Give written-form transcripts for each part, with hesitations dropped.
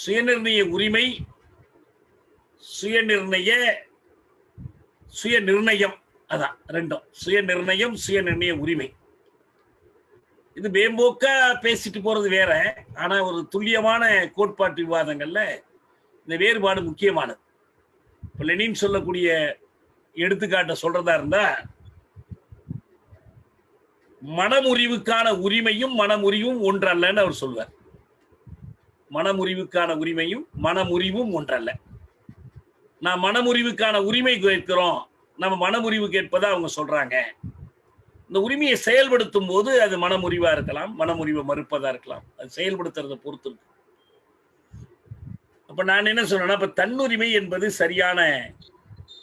சுயநிர்ணய உரிமை, சுயநிர்ணயம், அதான் ரெண்டும். சுயநிர்ணயம், சுயநிர்ணய உரிமை. இது மேம்போக்கா பேசிட்டு போறது வேற. ஆனா ஒரு துல்லியமான கோட்பாட்டு விவாதங்கள்ல இந்த வேறுபாடு முக்கியமானது. இப்ப லெனின் சொல்லக்கூடிய எடுத்துக்காட்ட சொல்றதா இருந்தா, மனமுறிவுக்கான உரிமையும் மனமுறிவும் ஒன்றல்லன்னு அவர் சொல்வார். மனமுறிவுக்கான உரிமையும் மனமுறிவும் ஒன்றல்ல. நான் மனமுறிவுக்கான உரிமை கேட்கிறோம், நம்ம மனமுறிவு கேட்பதா அவங்க சொல்றாங்க. இந்த உரிமையை செயல்படுத்தும் போது அது மனமுறிவா இருக்கலாம், மனமுறிவை மறுப்பதா இருக்கலாம். அது செயல்படுத்துறதை பொறுத்து இருக்கு. அப்ப நான் என்ன சொல்றேன்னா, இப்ப தன்னுரிமை என்பது சரியான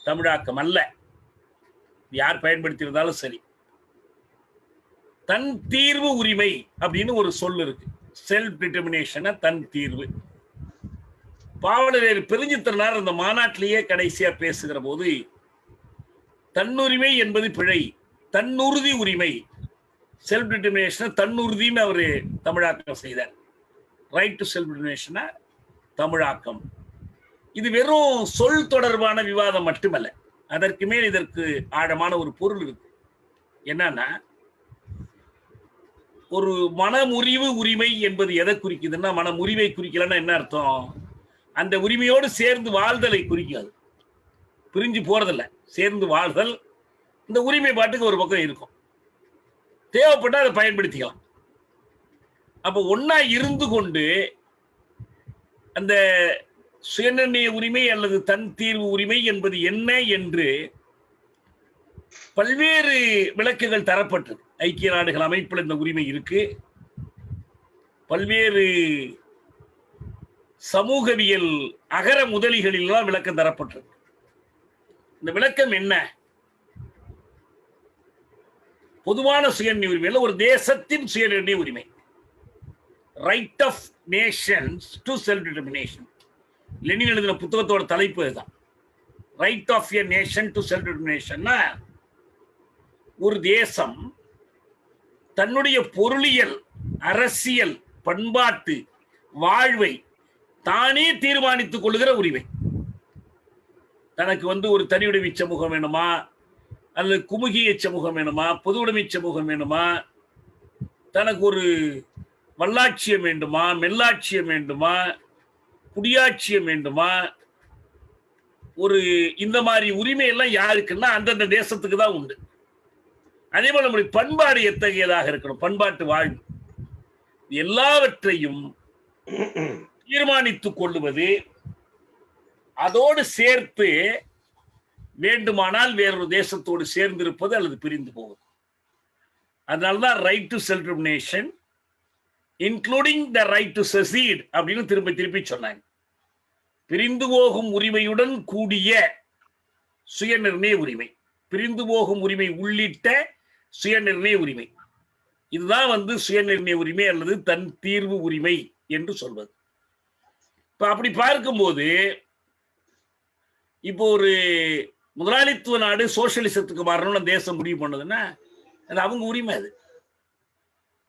தமிழாக்கம் அல்ல. யார் பயன்படுத்தியிருந்தாலும் சரி. தன் தீர்வு உரிமை அப்படின்னு ஒரு சொல் இருக்கு. செல்ஃப் டிட்டர்மினேஷன், தன் தீர்வு. பாவலர் பெருஞ்சித்திரனார் அந்த மாநாட்டிலேயே கடைசியா பேசுகிற போது, தன்னுரிமை என்பது பிழை, தன்னுறுதி உரிமை, செல்ஃப் டிட்டர்மினேஷன் தன்னுறுதின்னு அவரு தமிழாக்கம் செய்தார். ரைட் டு செல்ஃப் டிட்டர்மினேஷன் தமிழாக்கம். இது வெறும் சொல் தொடர்பான விவாதம் மட்டுமல்ல, அதற்கு மேல் இதற்கு ஆழமான ஒரு பொருள் இருக்கு. என்னன்னா, ஒரு மனமுறிவு உரிமை என்பது எதை குறிக்குதுன்னா, மனமுறிவை குறிக்கலன்னா என்ன அர்த்தம்? அந்த உரிமையோடு சேர்ந்து வாழ்தலை குறிக்காது. பிரிஞ்சு போறதில்ல, சேர்ந்து வாழ்தல். இந்த உரிமை பாட்டுக்கு ஒரு பக்கம் இருக்கும், தேவைப்பட்டா அதை பயன்படுத்திக்கலாம். அப்ப ஒன்னா இருந்து கொண்டு அந்த சுயநிர்ணய உரிமை அல்லது தன் தீர்வு உரிமை என்பது என்ன என்று பல்வேறு விளக்குகள் தரப்பட்டது. ஐக்கிய நாடுகள் அமைப்பில் இந்த உரிமை இருக்கு. பல்வேறு சமூகவியல் அகர முதலிகளெல்லாம் விளக்கம் தரப்பட்டது. இந்த விளக்கம் என்ன? பொதுவான சுயநிர்ணய உரிமை ஒரு தேசத்தின் சுயநிர்ணய உரிமை, right of nations to self determination. Lenin எழுதின புத்தகத்தோட தலைப்பு இதுதான், right of a nation to self determination. ஒரு தேசம் தன்னுடைய பொருளியல், அரசியல், பண்பாட்டு வாழ்வை தானே தீர்மானித்துக் கொள்ளுகிற உரிமை. தனக்கு ஒரு தனியுடைமை சமூகம் வேணுமா, அல்லது குமுகிய சமூகம் வேணுமா, பொது உடைமை சமூகம் வேணுமா, தனக்கு ஒரு வல்லாட்சியம் வேண்டுமா, மெல்லாட்சியம் வேண்டுமா, குடியாட்சியம் வேண்டுமா, ஒரு இந்த மாதிரி உரிமை எல்லாம் யாருக்குன்னா அந்தந்த தேசத்துக்கு தான் உண்டு. அதே போல நம்முடைய பண்பாடு எத்தகையதாக இருக்கணும், பண்பாட்டு வாழ்வு, எல்லாவற்றையும் தீர்மானித்துக் கொள்ளுவது, அதோடு சேர்த்து வேண்டுமானால் வேறொரு தேசத்தோடு சேர்ந்திருப்பது அல்லது பிரிந்து போவது. அதனால்தான் right to self determination including the right to secede அப்படின்னு திருப்பி திருப்பி சொன்னாங்க. பிரிந்து போகும் உரிமையுடன் கூடிய சுயநிர்ணய உரிமை, பிரிந்து போகும் உரிமை உள்ளிட்ட சுயநிர்ணய உரிமை, இதுதான் சுயநிர்ணய உரிமை அல்லது தன் தீர்வு உரிமை என்று சொல்வது. இப்ப அப்படி பார்க்கும்போது, இப்போ ஒரு முதலாளித்துவ நாடு சோசியலிசத்துக்கு மாறணும்னு தேசம் முடிவு பண்ணதுன்னா அது அவங்க உரிமை. அது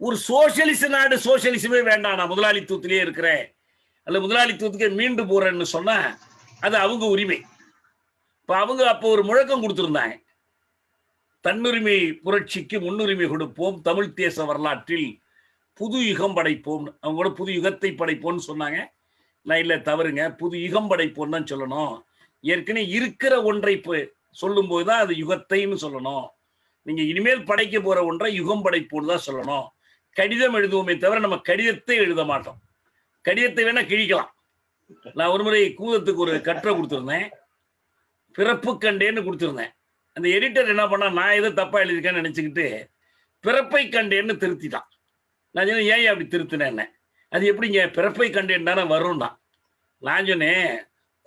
ஒரு சோசியலிச நாடு சோசியலிசமே வேண்டாம், நான் முதலாளித்துவத்திலே இருக்கிறேன் அல்ல முதலாளித்துவத்துக்கே மீண்டு போறேன்னு சொன்னா அது அவங்க உரிமை. இப்ப அவங்க அப்போ ஒரு முழக்கம் கொடுத்திருந்தாங்க, தன்னுரிமை புரட்சிக்கு முன்னுரிமை கொடுப்போம், தமிழ் தேச வரலாற்றில் புது யுகம் படைப்போம். அவங்க கூட புது யுகத்தை படைப்போம்னு சொன்னாங்க. நான் இல்ல, தவறுங்க, புது யுகம் படைப்போம் தான் சொல்லணும். ஏற்கனவே இருக்கிற ஒன்றை சொல்லும் போதுதான் அது யுகத்தைன்னு சொல்லணும். நீங்க இனிமேல் படைக்க போற ஒன்றை யுகம் படைப்போன்னு தான் சொல்லணும். கடிதம் எழுதுவோமே தவிர நம்ம கடிதத்தை எழுத மாட்டோம். கடிதத்தை வேணா கிழிக்கலாம். நான் ஒரு முறை கூதத்துக்கு ஒரு கட்டுரை கொடுத்துருந்தேன், பிறப்பு கண்டேன்னு கொடுத்துருந்தேன். அந்த எடிட்டர் என்ன பண்ணா, நான் ஏதோ தப்பா எழுதிருக்கேன்னு நினைச்சுக்கிட்டு பிறப்பை கண்டேன்னு திருத்திட்டான். நான் சொன்னேன், ஏன் அப்படி திருத்தினேன்னு. அது எப்படிங்க பிறப்பை கண்டேன் தானே வரும்னா. நான் சொன்னேன்,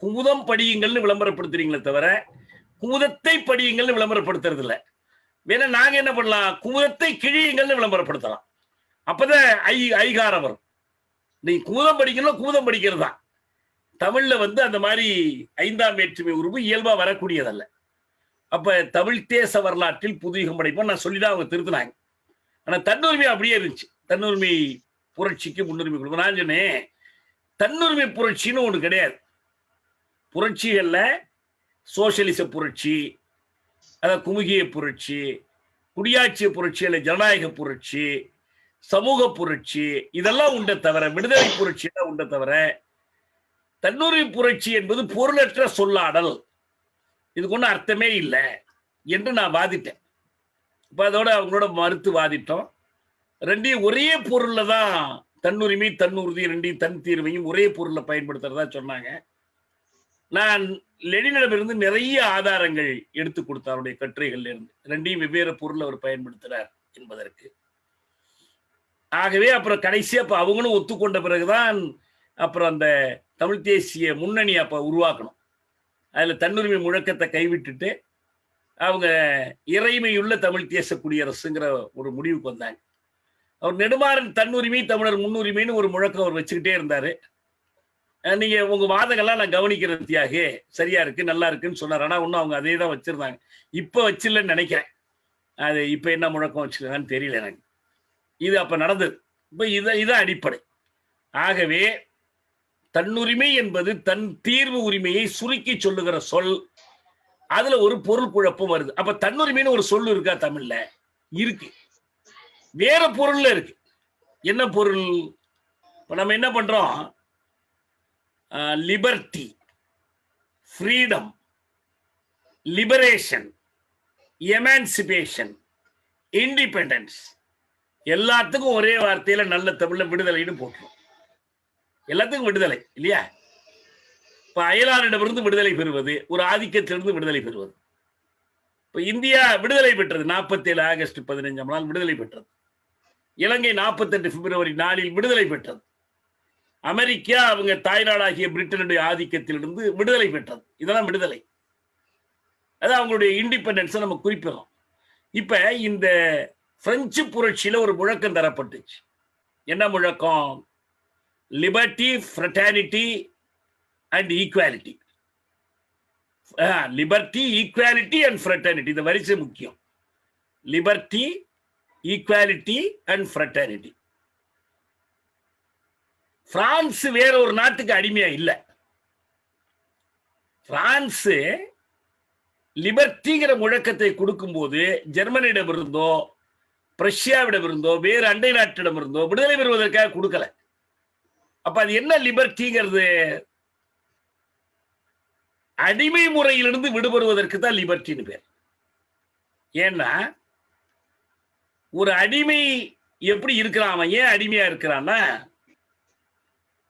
குமுதம் படியுங்கள்னு விளம்பரப்படுத்துறீங்களே தவிர குமுதத்தை படியுங்கள்னு விளம்பரப்படுத்துறது இல்லை. வேணா நாங்க என்ன பண்ணலாம், குமுதத்தை கிழியுங்கள்னு விளம்பரப்படுத்தலாம். அப்பதான் ஐகாரம் வரும். நீ குமுதம் படிக்கணும், குமுதம் படிக்கிறது தான். தமிழ்ல அந்த மாதிரி ஐந்தாம் வேற்றுமை உருவு இயல்பா வரக்கூடியதல்ல. அப்ப தமிழ் தேச வரலாற்றில் புதுயுகம் படைப்போம் நான் சொல்லிதான் அவங்க திருத்தினாங்க. ஆனா தன்னுரிமை அப்படியே இருந்துச்சு, தன்னுரிமை புரட்சிக்கு முன்னுரிமை கொடுக்கும். நான் சொன்னேன், தன்னுரிமை புரட்சின்னு ஒண்ணு கிடையாது. புரட்சிகள்ல சோசியலிச புரட்சி, அதாவது குமுகிய புரட்சி, குடியாட்சிய புரட்சி அல்ல ஜனநாயக புரட்சி, சமூக புரட்சி இதெல்லாம் உண்ட தவிர, விடுதலை புரட்சி எல்லாம் உண்ட தவிர, தன்னுரிமை புரட்சி என்பது பொருளற்ற சொல்லாடல், இதுக்கு ஒன்றும் அர்த்தமே இல்லை என்று நான் வாதிட்டேன். இப்ப அதோட அவங்களோட மறுத்து வாதிட்டோம். ரெண்டையும் ஒரே பொருள்ல தான், தன்னுரிமை தன்னுறுதி ரெண்டையும் தன் தீர்வையும் ஒரே பொருள்ல பயன்படுத்துறதா சொன்னாங்க. நான் லெனினிடமிருந்து நிறைய ஆதாரங்கள் எடுத்து கொடுத்தார் அவருடைய கட்டுரைகள்ல இருந்து, ரெண்டையும் வெவ்வேறு பொருள் அவர் பயன்படுத்துறார் என்பதற்கு. ஆகவே அப்புறம் கடைசியா அப்ப அவங்களும் ஒத்துக்கொண்ட பிறகுதான் அப்புறம் அந்த தமிழ் தேசிய முன்னணி அப்ப உருவாக்கணும். அதுல தன்னுரிமை முழக்கத்தை கைவிட்டுட்டு அவங்க இறைமையுள்ள தமிழ் தேச குடியரசுங்கிற ஒரு முடிவுக்கு வந்தாங்க. அவர் நெடுமாறன் தன்னுரிமை தமிழர் முன்னுரிமைன்னு ஒரு முழக்கம் அவர் வச்சுக்கிட்டே இருந்தாரு. நீங்க உங்க வாதங்கள்லாம் நான் கவனிக்கிறது தியாகே, சரியா இருக்கு நல்லா இருக்குன்னு சொன்னார். ஆனா ஒன்னும் அவங்க அதே தான் வச்சிருந்தாங்க. இப்ப வச்சிடலன்னு நினைக்கிறேன். அது இப்ப என்ன முழக்கம் வச்சிருக்காங்கன்னு தெரியல எனக்கு. இது அப்ப நடந்தது. இப்ப இதான் அடிப்படை. ஆகவே தன்னுரிமை என்பது தன் தீர்வு உரிமையை சுருக்கி சொல்லுகிற சொல். அதுல ஒரு பொருள் குழப்பம் வருது. அப்ப தன்னுரிமைன்னு ஒரு சொல் இருக்கா தமிழ்ல? இருக்கு, வேற பொருள்ல இருக்கு. என்ன பொருள்? இப்ப நம்ம என்ன பண்றோம்? Liberty, freedom, liberation, emancipation, independence எல்லாத்துக்கும் ஒரே வார்த்தையில நல்ல தமிழ்ல விடுதலைன்னு போட்டுரும். எல்லாத்துக்கும் விடுதலை இல்லையா? இப்ப அயலாரிடமிருந்து விடுதலை பெறுவது, ஒரு ஆதிக்கத்திலிருந்து விடுதலை பெறுவது. இப்ப இந்தியா விடுதலை பெற்றது 47 ஆகஸ்ட் 15ஆம் நாள் விடுதலை பெற்றது. இலங்கை 48 பிப்ரவரி 4 விடுதலை பெற்றது. அமெரிக்கா அவங்க தாய்நாடாகிய பிரிட்டனுடைய ஆதிக்கத்திலிருந்து விடுதலை பெற்றது. இதெல்லாம் விடுதலை. அது அவங்களுடைய இண்டிபெண்டன்ஸை நம்ம குறிப்பிடறோம். இப்ப இந்த பிரெஞ்சு புரட்சியில ஒரு முழக்கம் தரப்பட்டுச்சு. என்ன முழக்கம்? Liberty, fraternity and equality. Liberty, equality and fraternity, இந்த வரிசை முக்கியம். Liberty, equality and fraternity. France வேற ஒரு நாட்டுக்கு அடிமையா இல்ல. பிரான்ஸ் லிபர்ட்டிங்கிற முழக்கத்தை கொடுக்கும் போது ஜெர்மனியிடம் இருந்தோ பிரஷ்யாவிடம் இருந்தோ வேறு அண்டை நாட்டிடம் இருந்தோ விடுதலை பெறுவதற்காக கொடுக்கல. அப்ப அது என்ன லிபர்ட்டிங்கிறது? அடிமை முறையிலிருந்து விடுபடுவதற்கு தான் லிபர்ட்டின்னு பேர். ஏன்னா ஒரு அடிமை எப்படி இருக்கிறான்? அவன் ஏன் அடிமையா இருக்கிறான்னா,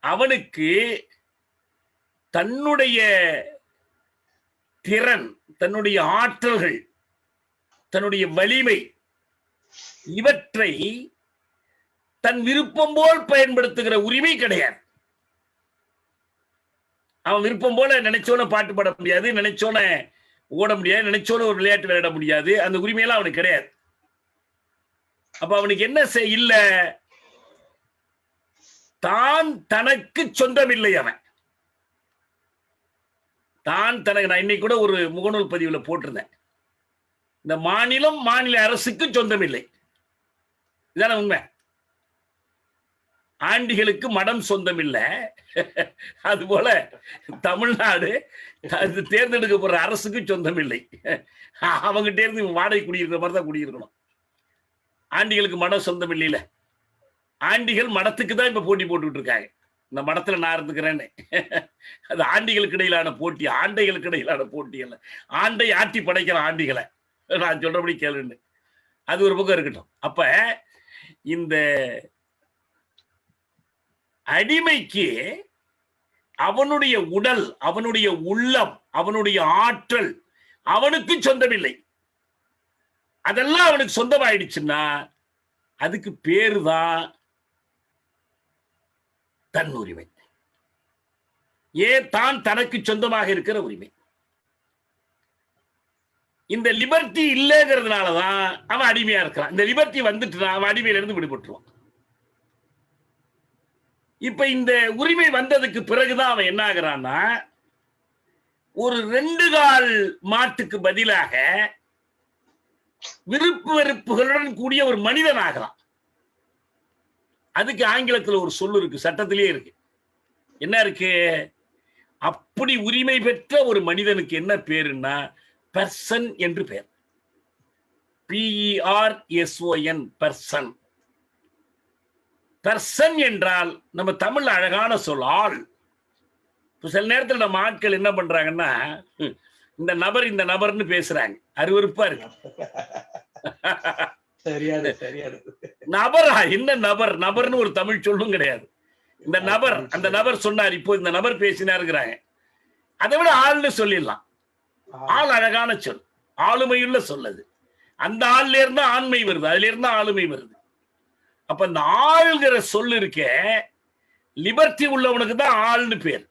அவனுக்கு தன்னுடைய திறன், தன்னுடைய ஆற்றல்கள், தன்னுடைய வலிமை இவற்றை தன் விருப்பம் போல் பயன்படுத்துகிற உரிமை கிடையாது. அவன் விருப்பம் போல நினைச்சோன பாட்டு பாட முடியாது, நினைச்சோன ஓட முடியாது, நினைச்சோன ஒரு விளையாட்டு விளையாட முடியாது. அந்த உரிமையெல்லாம் அவனுக்கு கிடையாது. அப்ப அவனுக்கு என்ன இல்ல? தான் தனக்கு சொந்தமில்லை. அவன் தான் தனக்கு, நான் இன்னைக்கு கூட ஒரு முகநூல் பதிவுல போட்டிருந்தேன், இந்த மாநிலம் மாநில அரசுக்கு சொந்தமில்லை. இதான உண்மை. ஆண்டிகளுக்கு மடம் சொந்தம் இல்லை. அதுபோல தமிழ்நாடு தேர்ந்தெடுக்கப்படுற அரசுக்கு சொந்தம் இல்லை. அவங்ககிட்ட இருந்து வாடகை குடியிருக்கிற மாதிரி தான் குடியிருக்கணும். ஆண்டிகளுக்கு மடம் சொந்தம் இல்லையில. ஆண்டிகள் மடத்துக்கு தான் இப்ப போட்டி போட்டுக்கிட்டு இருக்காங்க. இந்த மடத்துல நான் இருந்துக்கிறேன்னு. அது ஆண்டிகளுக்கு இடையிலான போட்டி, ஆண்டைகளுக்கு இடையிலான போட்டி அல்ல. ஆண்டை ஆட்டி படைக்கிற ஆண்டிகளை நான் சொல்றபடி கேளுன்னு. அது ஒரு பக்கம் இருக்கட்டும். அப்ப இந்த அடிமைக்கு அவனுடைய உடல், அவனுடைய உள்ளம், அவனுடைய ஆற்றல் அவனுக்கு சொந்தமில்லை. அதெல்லாம் அவனுக்கு சொந்தமாயிடுச்சுன்னா அதுக்கு பேருதான் தன்னுரிமை. ஏன்? தான் தனக்கு சொந்தமாக இருக்கிற உரிமை. இந்த லிபர்ட்டி இல்லைங்கிறதுனாலதான் அவன் அடிமையா இருக்கிறான். இந்த லிபர்ட்டி வந்துட்டு அவன் அடிமையில இருந்து விடுபட்டுருவான். இப்ப இந்த உரிமை வந்ததுக்கு பிறகுதான் அவன் என்ன ஆகிறான்னா, ஒரு 2 கால் மாட்டுக்கு பதிலாக விருப்பு வெறுப்புகளுடன் கூடிய ஒரு மனிதன் ஆகிறான். அதுக்கு ஆங்கிலத்தில் ஒரு சொல்லு இருக்கு, சட்டத்திலேயே இருக்கு. என்ன இருக்கு? அப்படி உரிமை பெற்ற ஒரு மனிதனுக்கு என்ன பேருன்னா பெர்சன் என்று பேர். PERSON, person. பெர்சன் என்றால் நம்ம தமிழ் அழகான சொல் ஆள். சில நேரத்தில் நம்ம ஆட்கள் என்ன பண்றாங்கன்னா, இந்த நபர் இந்த நபர்னு பேசுறாங்க, அருவருப்பா இருக்கு. நபரா? என்ன நபர்? நபர்னு ஒரு தமிழ் சொல்லும் கிடையாது. இந்த நபர், அந்த நபர் சொன்னார், இப்போ இந்த நபர் பேசினாருங்கிறாங்க. அதை விட ஆள்னு சொல்லிடலாம். ஆள் அழகான சொல், ஆளுமையுள்ள சொல்லது. அந்த ஆள்ல இருந்தா ஆண்மை வருது, அதுல இருந்தா ஆளுமை வருது. அப்ப இந்த ஆள்கிற சொல் இருக்க, லிபர்ட்டி உள்ளவனுக்கு தான் ஆள்னு பேர்.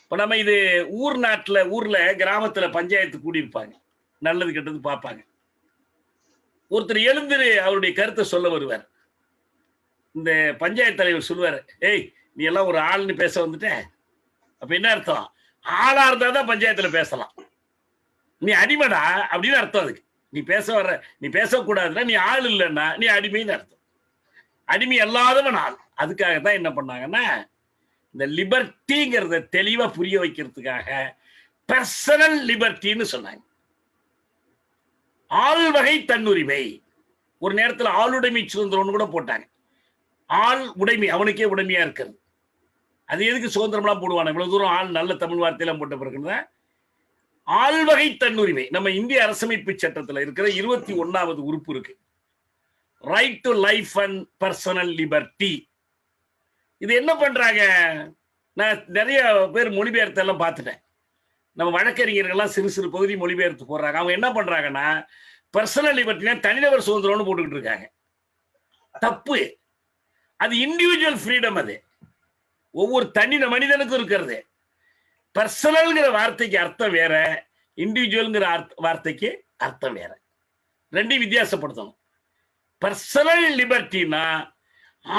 இப்ப நம்ம இது ஊர்ல கிராமத்துல பஞ்சாயத்து கூடியிருப்பாங்க, நல்லது கெட்டது பார்ப்பாங்க. ஒருத்தர் எழுந்திரு அவருடைய கருத்தை சொல்ல வருவார். இந்த பஞ்சாயத்து தலைவர் சொல்லுவாரு, ஏய் நீ எல்லாம் ஒரு ஆள்னு பேச வந்துட்ட. அப்ப என்ன அர்த்தம்? ஆளா இருந்தா தான் பஞ்சாயத்துல பேசலாம், நீ அடிமைடா அப்படின்னு அர்த்தம். அதுக்கு நீ பேசக்கூடாதுன்னா நீ ஆள் இல்லைன்னா நீ அடிமைன்னு அர்த்தம். அடிமை அல்லாதவன் ஆள். அதுக்காகத்தான் என்ன பண்ணாங்கன்னா, இந்த லிபர்ட்டிங்கிறத தெளிவா புரிய வைக்கிறதுக்காக பர்சனல் லிபர்ட்டின்னு சொன்னாங்க. ஆள் வகை தன்னுரிமை. ஒரு நேரத்தில் ஆளுடைமை சுதந்திரம்னு கூட போட்டாங்க. ஆள் உடைமை, அவனுக்கே உடைமையா இருக்கிறது. அது எதுக்கு சுதந்திரம்லாம் போடுவாங்க? இவ்வளவு தூரம் ஆள் நல்ல தமிழ் வார்த்தையெல்லாம் போட்ட பிறகு ஆள் வகை தன்னுரிமை நம்ம இந்திய அரசமைப்பு சட்டத்தில் இருக்கிற 21வது உறுப்பு இருக்கு, right to life and personal liberty. இது என்ன பண்றாங்க? நான் நிறைய பேர் மொழிபெயர்த்து எல்லாம் பார்த்துட்டேன். நம்ம வழக்கறிஞர்கள்லாம் சிறு சிறு பகுதி மொழிபெயர்த்து போடுறாங்க. அவங்க என்ன பண்றாங்கன்னா, பர்சனல் லிபர்ட்டினா தனிநபர் சுதந்திரம்னு போட்டுக்கிட்டு இருக்காங்க. தப்பு. அது இண்டிவிஜுவல் ஃப்ரீடம். அது ஒவ்வொரு தனி மனிதனுக்கும் இருக்கிறது. பர்சனல்ங்கிற வார்த்தைக்கு அர்த்தம் வேற, இண்டிவிஜுவல்ங்கிற வார்த்தைக்கு அர்த்தம் வேற. ரெண்டையும் வித்தியாசப்படுத்தணும். பர்சனல் லிபர்ட்டினா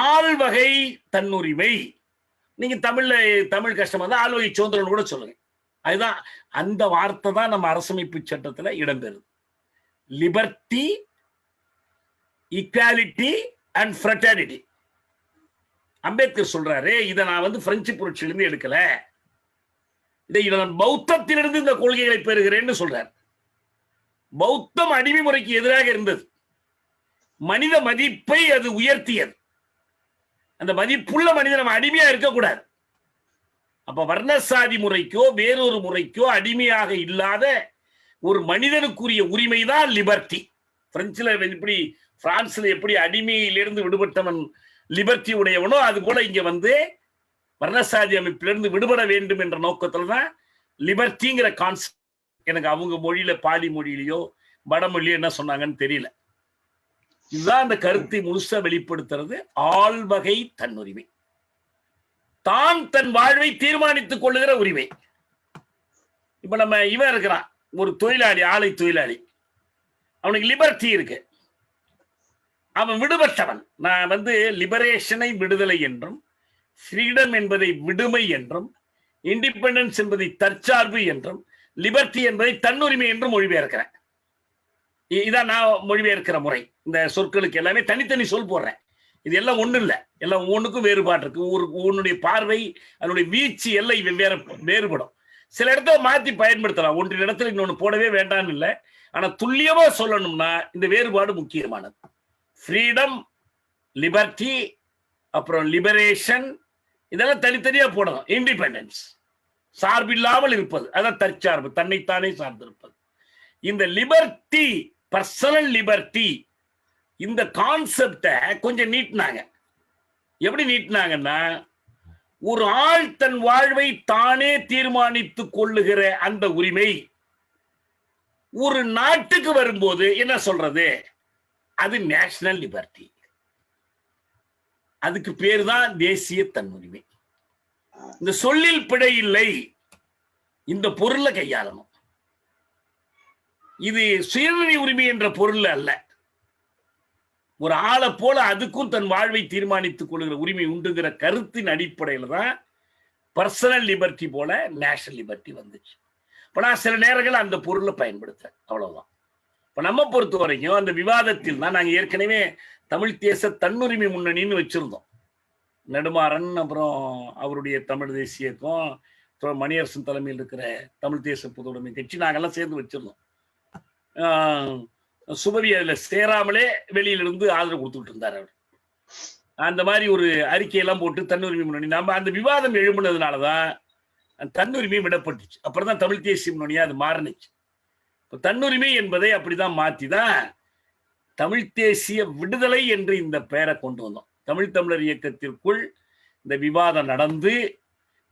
ஆள் வகை தன்னுரிமை. நீங்க தமிழ் கஷ்டமா தான் ஆள் வகை சுதந்திரம் கூட சொல்லுங்க. அதுதான் அந்த வார்த்தை தான் நம்ம அரசமைப்பு சட்டத்துல இடம்பெறுது. Liberty, equality and fraternity. Ambedkar சொல்றாரு, இதை நான் பிரெஞ்சு புரட்சியிலிருந்து எடுக்கல, இதை நான் பௌத்தத்திலிருந்து இந்த கொள்கைகளை பெறுகிறேன்னு சொல்றார். பௌத்தம் அடிமை முறைக்கு எதிராக இருந்தது. மனித மதிப்பை அது உயர்த்தியது. அந்த மதிப்புள்ள மனிதன் நம்ம அடிமையா இருக்கக்கூடாது. அப்ப வர்ணசாதி முறைக்கோ வேறொரு முறைக்கோ அடிமையாக இல்லாத ஒரு மனிதனுக்குரிய உரிமை தான் லிபர்ட்டி. பிரான்ஸ்ல எப்படி அடிமையிலிருந்து விடுபட்டவன் லிபர்ட்டி உடையவனோ அது போல இங்க வர்ணசாதி அமைப்பிலிருந்து விடுபட வேண்டும் என்ற நோக்கத்துல தான் லிபர்ட்டிங்கிற கான்செப்ட். எனக்கு அவங்க மொழியில, பாலி மொழியிலையோ வடமொழியோ என்ன சொன்னாங்கன்னு தெரியல. இதுதான் அந்த கருத்தை முழுசா வெளிப்படுத்துறது. ஆள் வகை தன்னுரிமை, தான் தன் வாழ்வை தீர்மானித்துக் கொள்ளுகிற உரிமை. இப்ப நம்ம இவன் இருக்கிறான், ஒரு தொழிலாளி, ஆலை தொழிலாளி, அவனுக்கு லிபர்ட்டி இருக்கு, அவன் விடுபட்டவன். நான் லிபரேஷனை விடுதலை என்றும், ஃப்ரீடம் என்பதை விடுமை என்றும், இண்டிபெண்டன்ஸ் என்பதை தற்சார்பு என்றும், லிபர்ட்டி என்பதை தன்னுரிமை என்றும் மொழிபெயர்க்கிறேன். இதான் நான் மொழிபெயர்க்கிற முறை. இந்த சொற்களுக்கு எல்லாமே தனித்தனி சொல் போடுறேன். இது எல்லாம் ஒண்ணு இல்லை, எல்லாம் ஒவ்வொன்றுக்கும் வேறுபாடு இருக்கு. ஒன்னுடைய பார்வை, அதனுடைய வீச்சு எல்லை வேறுபடும். சில இடத்துல மாத்தி பயன்படுத்தலாம், ஒன்றின் இடத்துல இன்னொன்னு போடவே வேண்டாம்னு இல்லை. ஆனா துல்லியமா சொல்லணும்னா இந்த வேறுபாடு முக்கியமானது. ஃப்ரீடம், லிபர்ட்டி, அப்புறம் லிபரேஷன், இதெல்லாம் தனித்தனியா போடணும். இண்டிபெண்டன்ஸ், சார்பில்லாமல் இருப்பது, அதான் தற்சார்பு, தன்னைத்தானே சார்ந்திருப்பது. இந்த லிபர்ட்டி, பர்சனல் லிபர்ட்டி, இந்த கான்செப்டை கொஞ்சம் நீட்டினாங்க. எப்படி நீட்டினாங்கன்னா, ஒரு ஆள் தன் வாழ்வை தானே தீர்மானித்துக் கொள்ளுகிற அந்த உரிமை ஒரு நாட்டுக்கு வரும்போது என்ன சொல்றது? அது நேஷனல் லிபர்ட்டி. அதுக்கு பேர் தான் தேசிய தன்னுரிமை. இந்த சொல்லில் பிழை இல்லை, இந்த பொருளை கையாளணும். இது சுயநிலை உரிமை என்ற பொருள் அல்ல. ஒரு ஆளை போல அதுக்கும் தன் வாழ்வை தீர்மானித்துக் கொள்கிற உரிமை உண்டுங்கிற கருத்தின் அடிப்படையில் தான் பர்சனல் லிபர்ட்டி போல நேஷனல் லிபர்ட்டி வந்துச்சு. இப்ப நான் சில நேரங்கள் அந்த பொருளை பயன்படுத்துறேன், அவ்வளவுதான். இப்ப நம்ம பொறுத்த வரைக்கும் அந்த விவாதத்தில் தான் நாங்க ஏற்கனவே தமிழ் தேச தன்னுரிமை முன்னணின்னு வச்சிருந்தோம். நெடுமாறன், அப்புறம் அவருடைய தமிழ் தேசிய இயக்கம், அப்புறம் மணியரசன் தலைமையில் இருக்கிற தமிழ் தேச பொதுவுடைமை கட்சி, நாங்கெல்லாம் சேர்ந்து வச்சிருந்தோம். சுபவி அதுல சேராமலே வெளியிலிருந்து ஆதரவு கொடுத்துட்டு இருந்தார் அவர். அந்த மாதிரி ஒரு அறிக்கையெல்லாம் போட்டு தன்னுரிமை முன்னணி, நம்ம அந்த விவாதம் எழுப்புனதுனாலதான் தன்னுரிமை விடப்பட்டுச்சு. அப்புறம் தான் தமிழ் தேசிய முன்னணியா அது மாறினுச்சு. இப்ப தன்னுரிமை என்பதை அப்படிதான் மாத்திதான் தமிழ் தேசிய விடுதலை என்று இந்த பெயரை கொண்டு வந்தோம். தமிழர் இயக்கத்திற்குள் இந்த விவாதம் நடந்து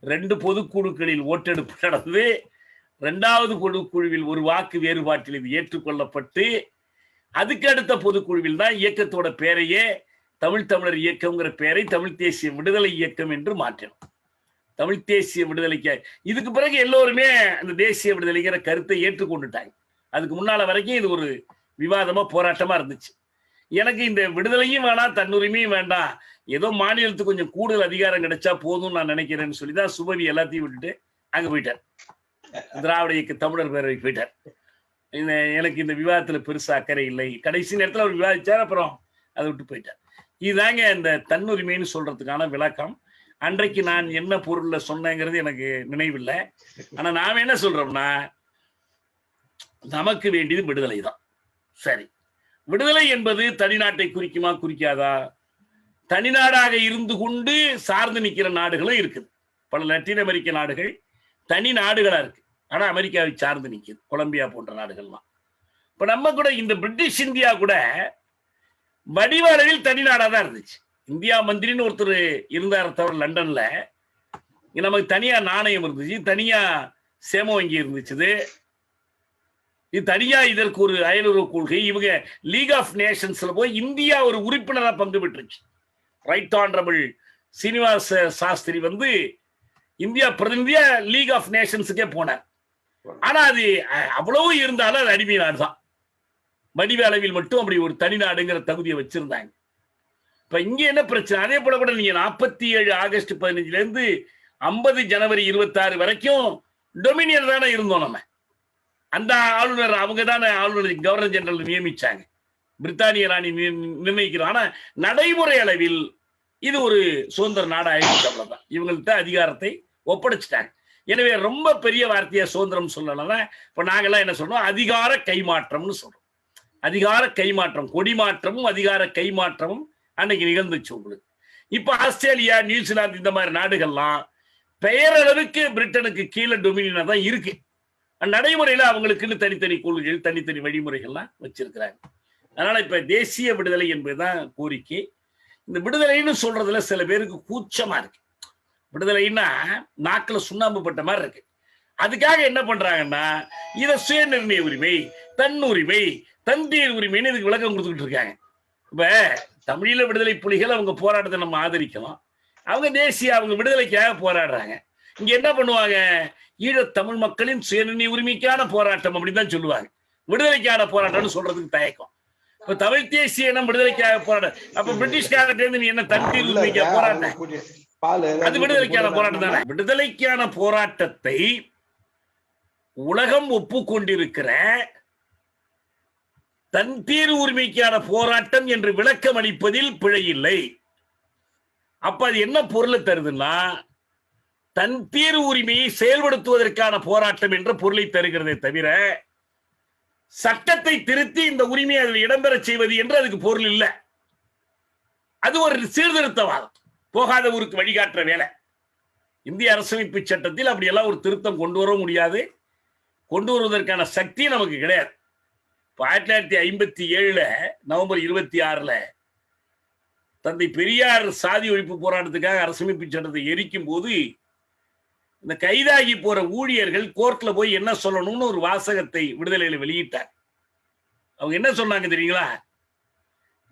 2 பொதுக்குழுக்களில் ஓட்டெடுப்பு நடந்து 2வது பொதுக்குழுவில் ஒரு வாக்கு வேறுபாட்டில் இது ஏற்றுக்கொள்ளப்பட்டு அதுக்கு அடுத்த பொதுக்குழுவில் தான் இயக்கத்தோட பெயரையே தமிழர் இயக்கம்ங்கிற பெயரை தமிழ் தேசிய விடுதலை இயக்கம் என்று மாற்றணும். தமிழ் தேசிய விடுதலைக்கு இதுக்கு பிறகு எல்லோருமே அந்த தேசிய விடுதலைங்கிற கருத்தை ஏற்றுக்கொண்டுட்டாங்க. அதுக்கு முன்னால வரைக்கும் இது ஒரு விவாதமா போராட்டமா இருந்துச்சு. எனக்கு இந்த விடுதலையும் வேண்டாம், தன்னுரிமையும் வேண்டாம், ஏதோ மாநிலத்துக்கு கொஞ்சம் கூடுதல் அதிகாரம் கிடைச்சா போதும் நான் நினைக்கிறேன்னு சொல்லிதான் சுபவி எல்லாத்தையும் விட்டுட்டு அங்க போயிட்டார். திராவிட இயக்க தமிழர் பேரவைக்கு போயிட்டார். எனக்கு இந்த விவாதத்துல பெருசா அக்கறை இல்லை. கடைசி நேரத்துல அவர் விவாதிச்சார், அப்புறம் அதை விட்டு போயிட்டார். இதுதாங்க இந்த தன்னுரிமைன்னு சொல்றதுக்கான விளக்கம். அன்றைக்கு நான் என்ன பொருள்ல சொன்னேங்கிறது எனக்கு நினைவில்லை. ஆனா நாம என்ன சொல்றோம்னா, நமக்கு வேண்டியது விடுதலை தான். சரி, விடுதலை என்பது தனிநாட்டை குறிக்குமா குறிக்காதா? தனிநாடாக இருந்து கொண்டு சார்ந்து நிற்கிற நாடுகளும் இருக்குது. பல லத்தீன் அமெரிக்க நாடுகள் தனி நாடுகளா இருக்கு, ஆனா அமெரிக்காவை சார்ந்து நிற்குது, கொலம்பியா போன்ற நாடுகள்லாம். இப்ப நம்ம கூட இந்த பிரிட்டிஷ் இந்தியா கூட வடிவ அளவில் தனிநாடா தான் இருந்துச்சு. இந்தியா மந்திரின்னு ஒருத்தர் இருந்தார தவிர லண்டன்ல நமக்கு தனியா நாணயம் இருந்துச்சு, தனியா சேம வங்கி இருந்துச்சு, இது தனியா இதற்கு ஒரு அயலுறவு கொள்கை. இவங்க லீக் ஆஃப் நேஷன்ஸ்ல போய் இந்தியா ஒரு உறுப்பினராக பங்கு பெற்றுச்சு. Right honourable Srinivasa Sastri India பிரதிநிதியா லீக் ஆஃப் நேஷன்ஸுக்கே போனார். ஆனா அது அவ்வளவு இருந்தாலும் அது அடிமை நாடு தான். வடிவ அளவில் மட்டும் அப்படி ஒரு தனி நாடுங்கிற தகுதியை வச்சிருந்தாங்க. இப்ப இங்க என்ன பிரச்சனை? அதே போல கூட நீங்க 47 ஆகஸ்ட் 15 இருந்து 50 ஜனவரி 26 வரைக்கும் டொமினியன் தானே இருந்தோம். நம்ம அந்த ஆளுநர் அவங்க தானே ஆளுநர் கவர்னர் ஜெனரல் நியமிச்சாங்க, பிரித்தானிய ராணி நிர்ணயிக்கிறோம். ஆனா நடைமுறை அளவில் இது ஒரு சுதந்திர நாடாயிடுச்சு, அவ்வளவுதான். இவங்கள்ட்ட அதிகாரத்தை ஒப்படைச்சிட்டாங்க. எனவே ரொம்ப பெரிய வார்த்தையா சுதந்திரம் சொல்லலாம். இப்ப நாங்கெல்லாம் என்ன சொல்றோம்? அதிகார கைமாற்றம்னு சொல்றோம். அதிகார கைமாற்றம், கொடி மாற்றமும் அதிகார கைமாற்றமும் அன்னைக்கு நிகழ்ந்துச்சு உங்களுக்கு. இப்ப ஆஸ்திரேலியா, நியூசிலாந்து இந்த மாதிரி நாடுகள்லாம் பெயரளவுக்கு பிரிட்டனுக்கு கீழே டொமினியனா தான் இருக்கு. நடைமுறையில அவங்களுக்குன்னு தனித்தனி கொள்கைகள், தனித்தனி வழிமுறைகள்லாம் வச்சிருக்கிறாங்க. அதனால இப்ப தேசிய விடுதலை என்பதுதான் கோரிக்கை. இந்த விடுதலைன்னு சொல்றதுல சில பேருக்கு கூச்சமா இருக்கு. விடுதலைன்னா நாக்குல சுண்ணாம்பு பட்ட மாதிரி இருக்கு. அதுக்காக என்ன பண்றாங்கன்னா, இத சுய நிர்ணய உரிமை, தன்னுரிமை, தன்தீர் உரிமைன்னு இதுக்கு விளக்கம் கொடுத்துக்கிட்டு இருக்காங்க. இப்ப தமிழீழ விடுதலை புலிகள் அவங்க போராட்டத்தை நம்ம ஆதரிக்கலாம். அவங்க தேசிய அவங்க விடுதலைக்காக போராடுறாங்க. இங்க என்ன பண்ணுவாங்க? ஈழத் தமிழ் மக்களின் சுயநிர்ணய உரிமைக்கான போராட்டம் அப்படிதான் சொல்லுவாங்க. விடுதலைக்கான போராட்டம்னு சொல்றதுக்கு தயக்கம். இப்ப தமிழ் தேசிய இனம் விடுதலைக்காக போராட, அப்ப பிரிட்டிஷ்காரர்கிட்ட இருந்து நீ என்ன தன்தீர் உரிமைக்காக போராட்ட? அது விடுதலைக்கான போராட்டம் தானே. விடுதலைக்கான போராட்டத்தை உலகம் ஒப்புக்கொண்டிருக்கிற தன் தீர்வு உரிமைக்கான போராட்டம் என்று விளக்கம் அளிப்பதில் பிழை இல்லை. அப்ப அது என்ன பொருளை தருதுன்னா, தன் தீர்வு உரிமையை செயல்படுத்துவதற்கான போராட்டம் என்ற பொருளை தருகிறதே தவிர சட்டத்தை திருத்தி இந்த உரிமையை அதில் இடம்பெற செய்வது என்று அதுக்கு பொருள் இல்லை. அது ஒரு சீர்திருத்தவாதம், போகாத ஊருக்கு வழிகாட்டுற வேலை. இந்திய அரசமைப்பு சட்டத்தில் அப்படியெல்லாம் ஒரு திருத்தம் கொண்டு வர முடியாது, கொண்டு வருவதற்கான சக்தி நமக்கு கிடையாது. 1957 நவம்பர் 26 தந்தை பெரியார் சாதி ஒழிப்பு போராட்டத்துக்காக அரசமைப்பு சட்டத்தை எரிக்கும் போது இந்த கைதாகி போற ஊழியர்கள் கோர்ட்ல போய் என்ன சொல்லணும்னு ஒரு வாசகத்தை விடுதலையில வெளியிட்டார். அவங்க என்ன சொன்னாங்க தெரியுங்களா?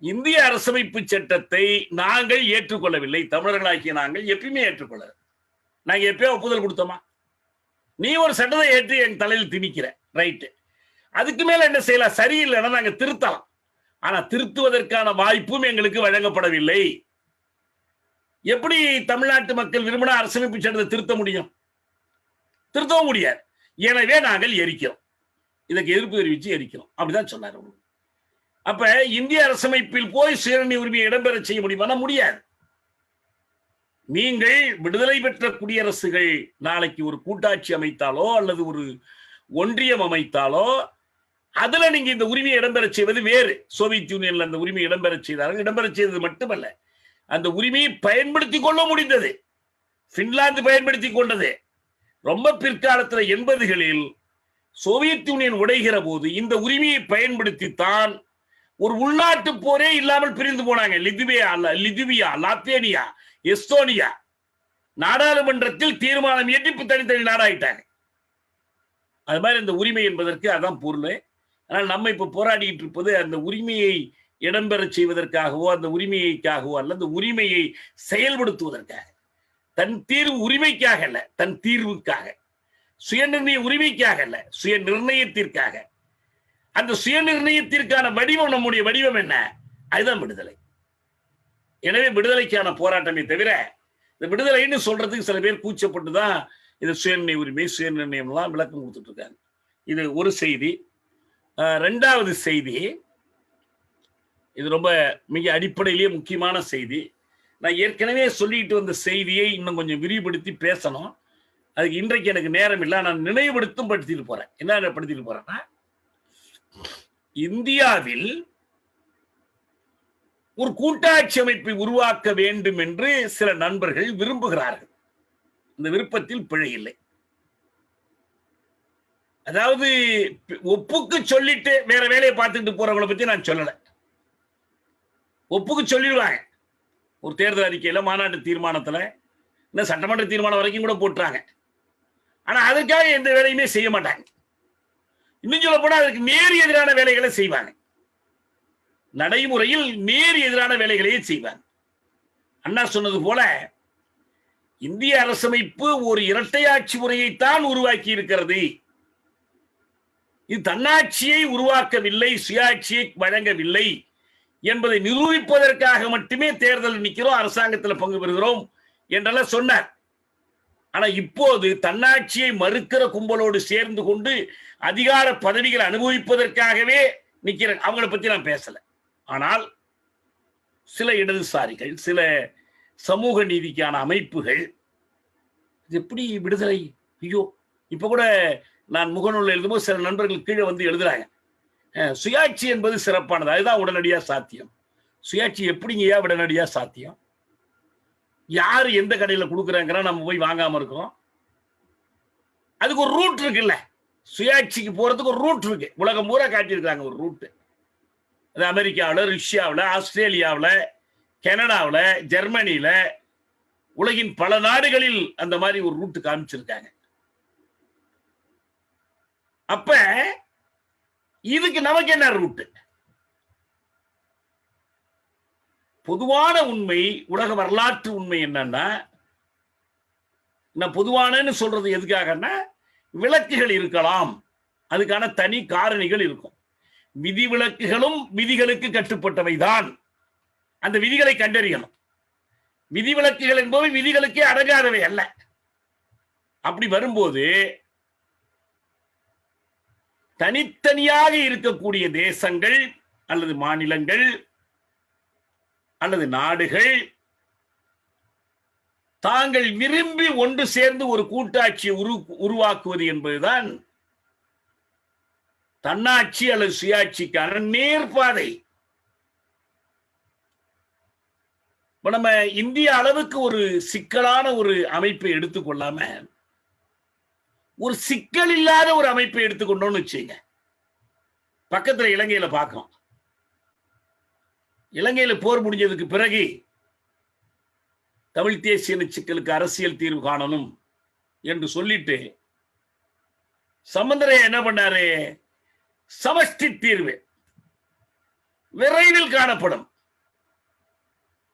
இந்திய அரசமைப்பு சட்டத்தை நாங்கள் ஏற்றுக்கொள்ளவில்லை, தமிழர்களாகிய நாங்கள் எப்பயுமே ஏற்றுக்கொள்ள. நாங்க எப்பயோ ஒப்புதல் கொடுத்தோமா? நீ ஒரு சட்டத்தை ஏற்று என் தலையில் திணிக்கிற, ரைட்டு. அதுக்கு மேல என்ன செய்யலாம்? சரியில்லைன்னா நாங்க திருத்தலாம். ஆனா திருத்துவதற்கான வாய்ப்பும் எங்களுக்கு வழங்கப்படவில்லை. எப்படி தமிழ்நாட்டு மக்கள் விரும்பினா அரசமைப்பு சட்டத்தை திருத்த முடியும்? திருத்தவும் முடியாது. எனவே நாங்கள் எரிக்கிறோம், இதுக்கு எதிர்ப்பு தெரிவிச்சு எரிக்கிறோம், அப்படிதான் சொன்னார். அப்ப இந்திய அரசமைப்பில் போய் சுயநிர்ணய உரிமையை இடம்பெற செய்ய முடியுமா? முடியாது. நீங்கள் விடுதலை பெற்ற குடியரசுகள் நாளைக்கு ஒரு கூட்டாட்சி அமைத்தாலோ அல்லது ஒரு ஒன்றியம் அமைத்தாலோ அதுல நீங்க இந்த உரிமையை இடம்பெற செய்வது வேறு. சோவியத் யூனியன்ல அந்த உரிமையை இடம்பெற செய்தார்கள். இடம்பெற செய்தது மட்டுமல்ல, அந்த உரிமையை பயன்படுத்தி கொள்ள முடிந்தது. பின்லாந்து பயன்படுத்தி கொண்டது. ரொம்ப பிற்காலத்தில் 80களில் சோவியத் யூனியன் உடைகிற போது இந்த உரிமையை பயன்படுத்தித்தான் ஒரு உள்நாட்டு போரே இல்லாமல் பிரிந்து போனாங்க. லிதுவியா, லாத்தேனியா, எஸ்தோனியா நாடாளுமன்றத்தில் தீர்மானம் இயற்றி தனித்தனி நாடாயிட்டாங்க. அது மாதிரி இந்த உரிமை என்பதற்கு அதான் பொருள். ஆனால் நம்ம இப்ப போராடிட்டு இருப்பது அந்த உரிமையை இடம்பெற செய்வதற்காகவோ அந்த உரிமைக்காகவோ அல்ல, அந்த உரிமையை செயல்படுத்துவதற்காக. தன் தீர்வு உரிமைக்காக அல்ல, தன் தீர்வுக்காக. சுயநிர்ணய உரிமைக்காக அல்ல, சுய நிர்ணயத்திற்காக. அந்த சுய நிர்ணயத்திற்கான வடிவம் நம்முடைய வடிவம் என்ன? அதுதான் விடுதலை. எனவே விடுதலைக்கான போராட்டமே தவிர இந்த விடுதலைன்னு சொல்றதுக்கு சில பேர் கூச்சப்பட்டுதான் இது சுயநிர்ணய உரிமை சுயநிர்ணயம் எல்லாம் விளக்கம் கொடுத்துட்டு இருக்காங்க. இது ஒரு செய்தி. ரெண்டாவது செய்தி, இது ரொம்ப மிக அடிப்படையிலேயே முக்கியமான செய்தி. நான் ஏற்கனவே சொல்லிட்டு வந்த செய்தியை இன்னும் கொஞ்சம் விரிவுபடுத்தி பேசணும். அதுக்கு இன்றைக்கு எனக்கு நேரம் இல்லை. நான் நினைவுபடுத்தும் படுத்திட்டு போறேன். என்ன படுத்திட்டு போறேன்னா, இந்தியாவில் ஒரு கூட்டாட்சி அமைப்பை உருவாக்க வேண்டும் என்று சில நண்பர்கள் விரும்புகிறார்கள். இந்த விருப்பத்தில் பிழை இல்லை. அதாவது ஒப்புக்கு சொல்லிட்டு வேற வேலையை பார்த்துட்டு போறவங்களை பத்தி நான் சொல்லல. ஒப்புக்கு சொல்லிடுவாங்க. ஒரு தேர்தல் அறிக்கையில, மாநாட்டு தீர்மானத்துல, இந்த சட்டமன்ற தீர்மானம் வரைக்கும் கூட போட்டுறாங்க. ஆனா அதுக்காக எந்த வேலையுமே செய்ய மாட்டாங்க. இன்னும் சொல்ல போனா அதுக்கு நேர் எதிரான வேலைகளை செய்வாங்க. நடைமுறையில் நேர் எதிரான வேலைகளையே செய்வாங்க. அண்ணா சொன்னது போல இந்திய அரசமைப்பு ஒரு இரட்டையாட்சி முறையைத்தான் உருவாக்கி இருக்கிறது. இது தன்னாட்சியை உருவாக்கவில்லை, சுயாட்சியை வழங்கவில்லை என்பதை நிரூபிப்பதற்காக மட்டுமே தேர்தல் நிற்கிறோம், அரசாங்கத்தில் பங்கு பெறுகிறோம் என்றெல்லாம் சொன்னார். ஆனா இப்போது தன்னாட்சியை மறுக்கிற கும்பலோடு சேர்ந்து கொண்டு அதிகார பதவிகளை அனுபவிப்பதற்காகவே நிக்கிற அவங்களை பத்தி நான் பேசல. ஆனால் சில இடதுசாரிகள், சில சமூக நீதிக்கான அமைப்புகள் எப்படி விடுதலை, ஐயோ இப்ப கூட நான் முகநூல் எழுதும்போது சில நண்பர்கள் கீழே வந்து எழுதுறாங்க, சுயாட்சி என்பது சிறப்பானது, அதுதான் உடனடியா சாத்தியம். சுயாட்சி எப்படிங்கய்யா உடனடியா சாத்தியம்? யாரு எந்த கடையில கொடுக்குறாங்க நம்ம போய் வாங்காம இருக்கோம்? அதுக்கு ஒரு ரூட் இருக்குல்ல, சுயாட்சிக்கு போறதுக்கு ஒரு ரூட் இருக்கு. உலகம் பூரா காட்டியிருக்காங்க ஒரு ரூட். அது அமெரிக்காவில், ரஷ்யாவில், ஆஸ்திரேலியாவில், கனடாவில், ஜெர்மனியில, உலகின் பல நாடுகளில் அந்த மாதிரி ஒரு ரூட் காமிச்சிருக்காங்க. அப்ப இதுக்கு நமக்கு என்ன ரூட்? பொதுவான உண்மை, உலக வரலாற்று உண்மை என்னன்னா, நான் பொதுவானன்னு சொல்றது எதுக்காகன்னா, விலக்குகள் இருக்கலாம், அதுக்கான தனி காரணிகள் இருக்கும். விதிவிலக்குகளும் விதிகளுக்கு கட்டுப்பட்டவைதான். அந்த விதிகளை கண்டறியணும். விதிவிலக்குகள் என்பவை விதிகளுக்கே அடங்காதவை அல்ல. அப்படி வரும்போது தனித்தனியாக இருக்கக்கூடிய தேசங்கள் அல்லது மாநிலங்கள் அல்லது நாடுகள் தாங்கள் விரும்பி ஒன்று சேர்ந்து ஒரு கூட்டாட்சியை உருவாக்குவது என்பதுதான் தன்னாட்சி அல்லது சுயாட்சிக்கான நேர்பாதை. இப்ப நம்ம இந்திய அளவுக்கு ஒரு சிக்கலான ஒரு அமைப்பை எடுத்துக்கொள்ளாம ஒரு சிக்கல் இல்லாத ஒரு அமைப்பை எடுத்துக்கொண்டோம்னு வச்சுங்க. பக்கத்துல இலங்கையில பார்க்கிறோம். இலங்கையில போர் முடிஞ்சதுக்கு பிறகு தமிழ் தேசிய சிக்கலுக்கு அரசியல் தீர்வு காணணும் என்று சொல்லிட்டு சம்பந்தரையா என்ன பண்ணாரு? சமஷ்டி தீர்வு விரைவில் காணப்படும்,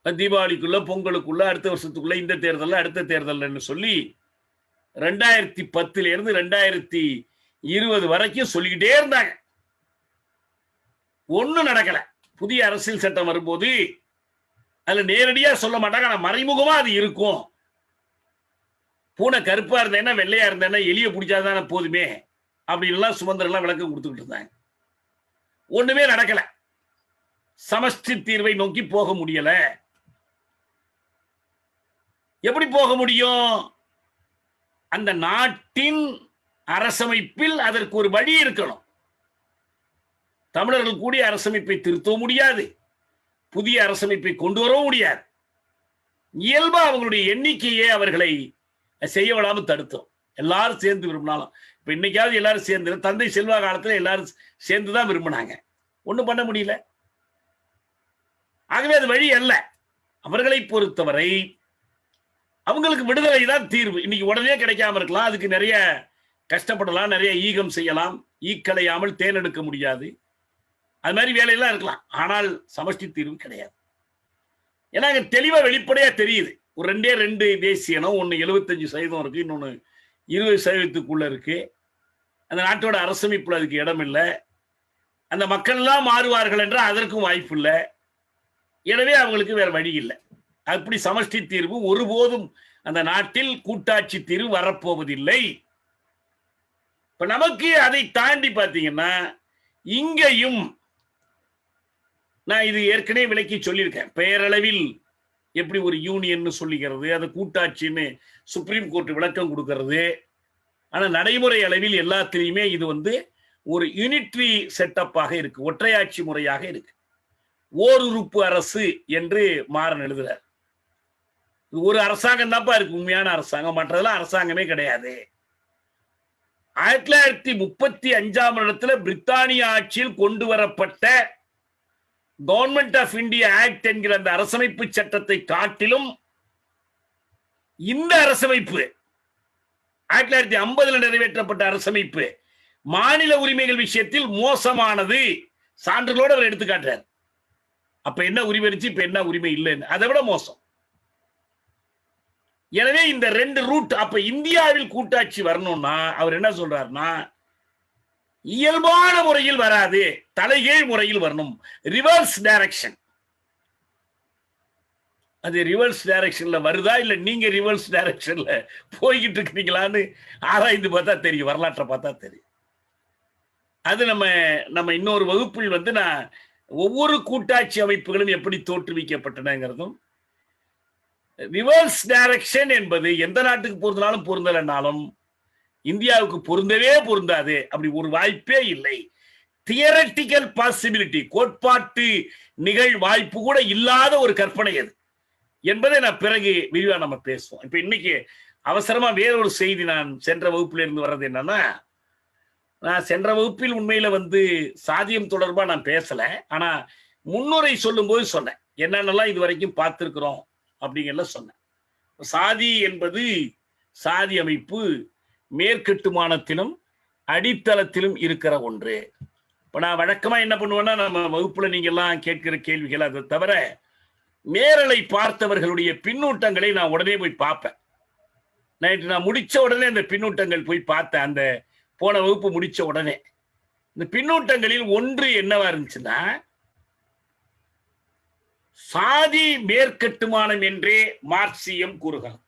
தீபாவளிக்குள்ள, பொங்கலுக்குள்ள, அடுத்த வருஷத்துக்குள்ள, இந்த தேர்தல் அடுத்த தேர்தல் சொல்லி 2010 இருந்து 2020 வரைக்கும் சொல்லிக்கிட்டே இருந்தாங்க. ஒண்ணும் நடக்கல. புதிய அரசியல் சட்டம் வரும்போது அதுல நேரடியா சொல்ல மாட்டாங்க, ஆனா மறைமுகமா அது இருக்கும். பூனை கருப்பா இருந்தேன்னா வெள்ளையா இருந்தேன்னா எலிய பிடிச்சாதானே போதுமே அப்படின்னு சுமந்திரன் எல்லாம் விளக்கம் கொடுத்துக்கிட்டு இருந்தாங்க. ஒண்ணுமே நடக்கல. சமஷ்டி தீர்வை நோக்கி போக முடியல. எப்படி போக முடியும்? அந்த நாட்டின் அரசமைப்பில் அதற்கு ஒரு வழி இருக்கணும். தமிழர்கள் கூடிய அரசமைப்பை திருத்தவும் முடியாது, புதிய அரசமைப்பை கொண்டு வரவும் முடியாது. இயல்பா அவங்களுடைய எண்ணிக்கையே அவர்களை செய்ய விடாமல் தடுத்தோம். எல்லாரும் சேர்ந்து விரும்பினாலும், இப்ப இன்னைக்காவது எல்லாரும் சேர்ந்து, தந்தை செல்வா காலத்துல எல்லாரும் சேர்ந்துதான் விரும்பினாங்க, ஒண்ணும் பண்ண முடியல. ஆகவே அது வழி அல்ல. அவர்களை பொறுத்தவரை அவங்களுக்கு விடுதலை தான் தீர்வு. இன்னைக்கு உடனே கிடைக்காம இருக்கலாம், அதுக்கு நிறைய கஷ்டப்படலாம், நிறைய ஈகம் செய்யலாம், ஈக்கலையாமல் தேர்ந்தெடுக்க முடியாது, அது மாதிரி வேலையெல்லாம் இருக்கலாம். ஆனால் சமஷ்டி தீர்வு கிடையாது. ஏன்னா தெளிவா வெளிப்படையா தெரியுது. ஒரு 2 தேசியனம், ஒன்னு 75% இருக்கு, இன்னொன்னு 20%க்குள்ள இருக்கு. அந்த நாட்டோட அரசமைப்புல அதுக்கு இடம் இல்லை. அந்த மக்கள் எல்லாம் மாறுவார்கள் என்றால் அதற்கும் வாய்ப்பு இல்லை. எனவே அவங்களுக்கு வேற வழி இல்லை. அப்படி சமஷ்டி தீர்வு ஒருபோதும் அந்த நாட்டில் கூட்டாட்சி தீர்வு வரப்போவதில்லை. இப்ப நமக்கு அதை தாண்டி பாத்தீங்கன்னா, இங்கேயும் நான் இது ஏற்கனவே விளக்கி சொல்லியிருக்கேன். பெயரளவில் எப்படி ஒரு யூனியன் சொல்லிக்கிறது, அது கூட்டாட்சின்னு சுப்ரீம் கோர்ட் விளக்கம் கொடுக்கிறது. ஆனா நடைமுறை அளவில் எல்லாத்திலையுமே இது ஒரு யூனிட்ரி செட்டப்பாக இருக்கு, ஒற்றையாட்சி முறையாக இருக்கு. ஓருறுப்பு அரசு என்று மாறன் எழுதுறார். ஒரு அரசாங்கம் தான்ப்பா இருக்கு, உண்மையான அரசாங்கம், மற்றதெல்லாம் அரசாங்கமே கிடையாது. 1935 பிரித்தானிய ஆட்சியில் கொண்டு வரப்பட்ட கவர்மெண்ட் ஆஃப் இந்தியா ஆக்ட் என்கிற அந்த அரசமைப்பு சட்டத்தை காட்டிலும் இந்த அரசமைப்பு 1950 நிறைவேற்றப்பட்ட அரசமைப்பு மாநில உரிமைகள் விஷயத்தில் மோசமானது, சான்றுகளோடு அவர் எடுத்துக்காட்டுறார். அப்ப என்ன உரிமை இருந்துச்சு, இப்ப என்ன உரிமை இல்லைன்னு, அதை விட மோசம். எனவே இந்த 2 ரூட். அப்ப இந்தியாவில் கூட்டாட்சி வரணும்னா அவர் என்ன சொல்றாருன்னா, இயல்பான முறையில் வராது, தலைகீழ் முறையில் வரணும், ரிவர்ஸ் டைரக்ஷன். அது ரிவர்ஸ் டைரக்ஷன்ல வருதா இல்ல நீங்க ரிவர்ஸ் டைரக்ஷன்ல போய்கிட்டு இருக்கீங்களான்னு ஆராய்ந்து பார்த்தா தெரியும், வரலாற்றை பார்த்தா தெரியும். அது நம்ம இன்னொரு வகுப்பில் நான் ஒவ்வொரு கூட்டாட்சி அமைப்புகளும் எப்படி தோற்றுவிக்கப்பட்டனங்கிறதும், ரிவர்ஸ் டைரக்ஷன் என்பது எந்த நாட்டுக்கு பொருந்தினாலும் பொருந்தலைன்னாலும் இந்தியாவுக்கு பொருந்தவே பொருந்தாது, அப்படி ஒரு வாய்ப்பே இல்லை. தியரட்டிக்கல் பாசிபிலிட்டி, கோட்பாட்டு நிகழ் வாய்ப்பு கூட இல்லாத ஒரு கற்பனை அது என்பதை நான் பிறகு விரிவா நம்ம பேசுவோம். இப்ப இன்னைக்கு அவசரமா வேறொரு செய்தி, நான் சென்ற வகுப்பில் இருந்து வர்றது என்னன்னா, நான் சென்ற வகுப்பில் உண்மையில சாதியம் தொடர்பா நான் பேசல, ஆனா முன்னுரை சொல்லும் போது சொன்னேன் என்னென்னலாம் இது வரைக்கும் பார்த்திருக்கிறோம் அப்படிங்கறத சொன்னேன். சாதி என்பது, சாதி அமைப்பு மேற்கட்டுமானத்திலும் அடித்தளத்திலும் இருக்கிற ஒன்று. இப்ப நான் வழக்கமா என்ன பண்ணுவேன்னா, நம்ம வகுப்புல நீங்க எல்லாம் கேட்கிற கேள்விகள், அதை தவிர நேரலை பார்த்தவர்களுடைய பின்னூட்டங்களை நான் உடனே போய் பார்ப்பேன். நைட்டு நான் முடிச்ச உடனே அந்த பின்னூட்டங்கள் போய் பார்த்தேன். அந்த போன வகுப்பு முடிச்ச உடனே இந்த பின்னூட்டங்களில் ஒன்று என்னவா இருந்துச்சுன்னா, சாதி மேற்கட்டுமானம் என்றே மார்க்சியம் கூறுகிறார்.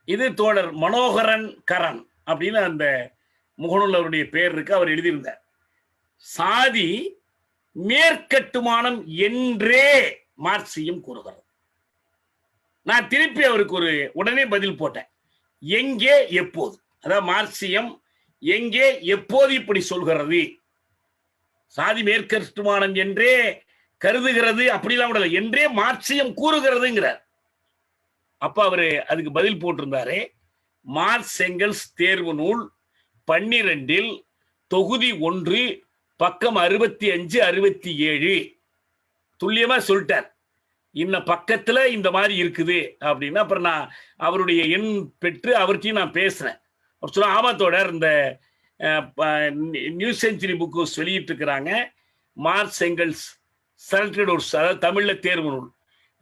இது தோழர் மனோகரன் கரன் அப்படின்னு அந்த முகநூல் அவருடைய பேர் இருக்கு, அவர் எழுதியிருந்தார். சாதி மேற்கட்டுமானம் என்றே மார்க்சியம் கூறுகிறது. நான் திருப்பி அவருக்கு ஒரு உடனே பதில் போட்டேன், எங்கே எப்போது, அதாவது மார்க்சியம் எங்கே எப்போது இப்படி சொல்கிறது, சாதி மேற்கட்டுமானம் என்றே கருதுகிறது அப்படிலாம் விடல, என்றே மார்க்சியம் கூறுகிறதுங்கிறார். அப்ப அவரு அதுக்கு பதில் போட்டிருந்தாரு, மார்க்ஸ் எங்கல்ஸ் தேர்வு நூல் 12 தொகுதி 1 பக்கம் 65 67 துல்லியமா சொல்லிட்டார். இன்ன பக்கத்துல இந்த மாதிரி இருக்குது அப்படின்னு. அப்புறம் நான் அவருடைய எண் பெற்று அவர்கிட்டையும் நான் பேசுறேன். அவர் சொல்ல, ஆமா தோழர், இந்த நியூ செஞ்சுரி புக்கு வெளியிட்டு இருக்கிறாங்க, மார்க்ஸ் எங்கல்ஸ் செலக்டட் நோட்ஸ், அதாவது தமிழ்ல தேர்வு நூல்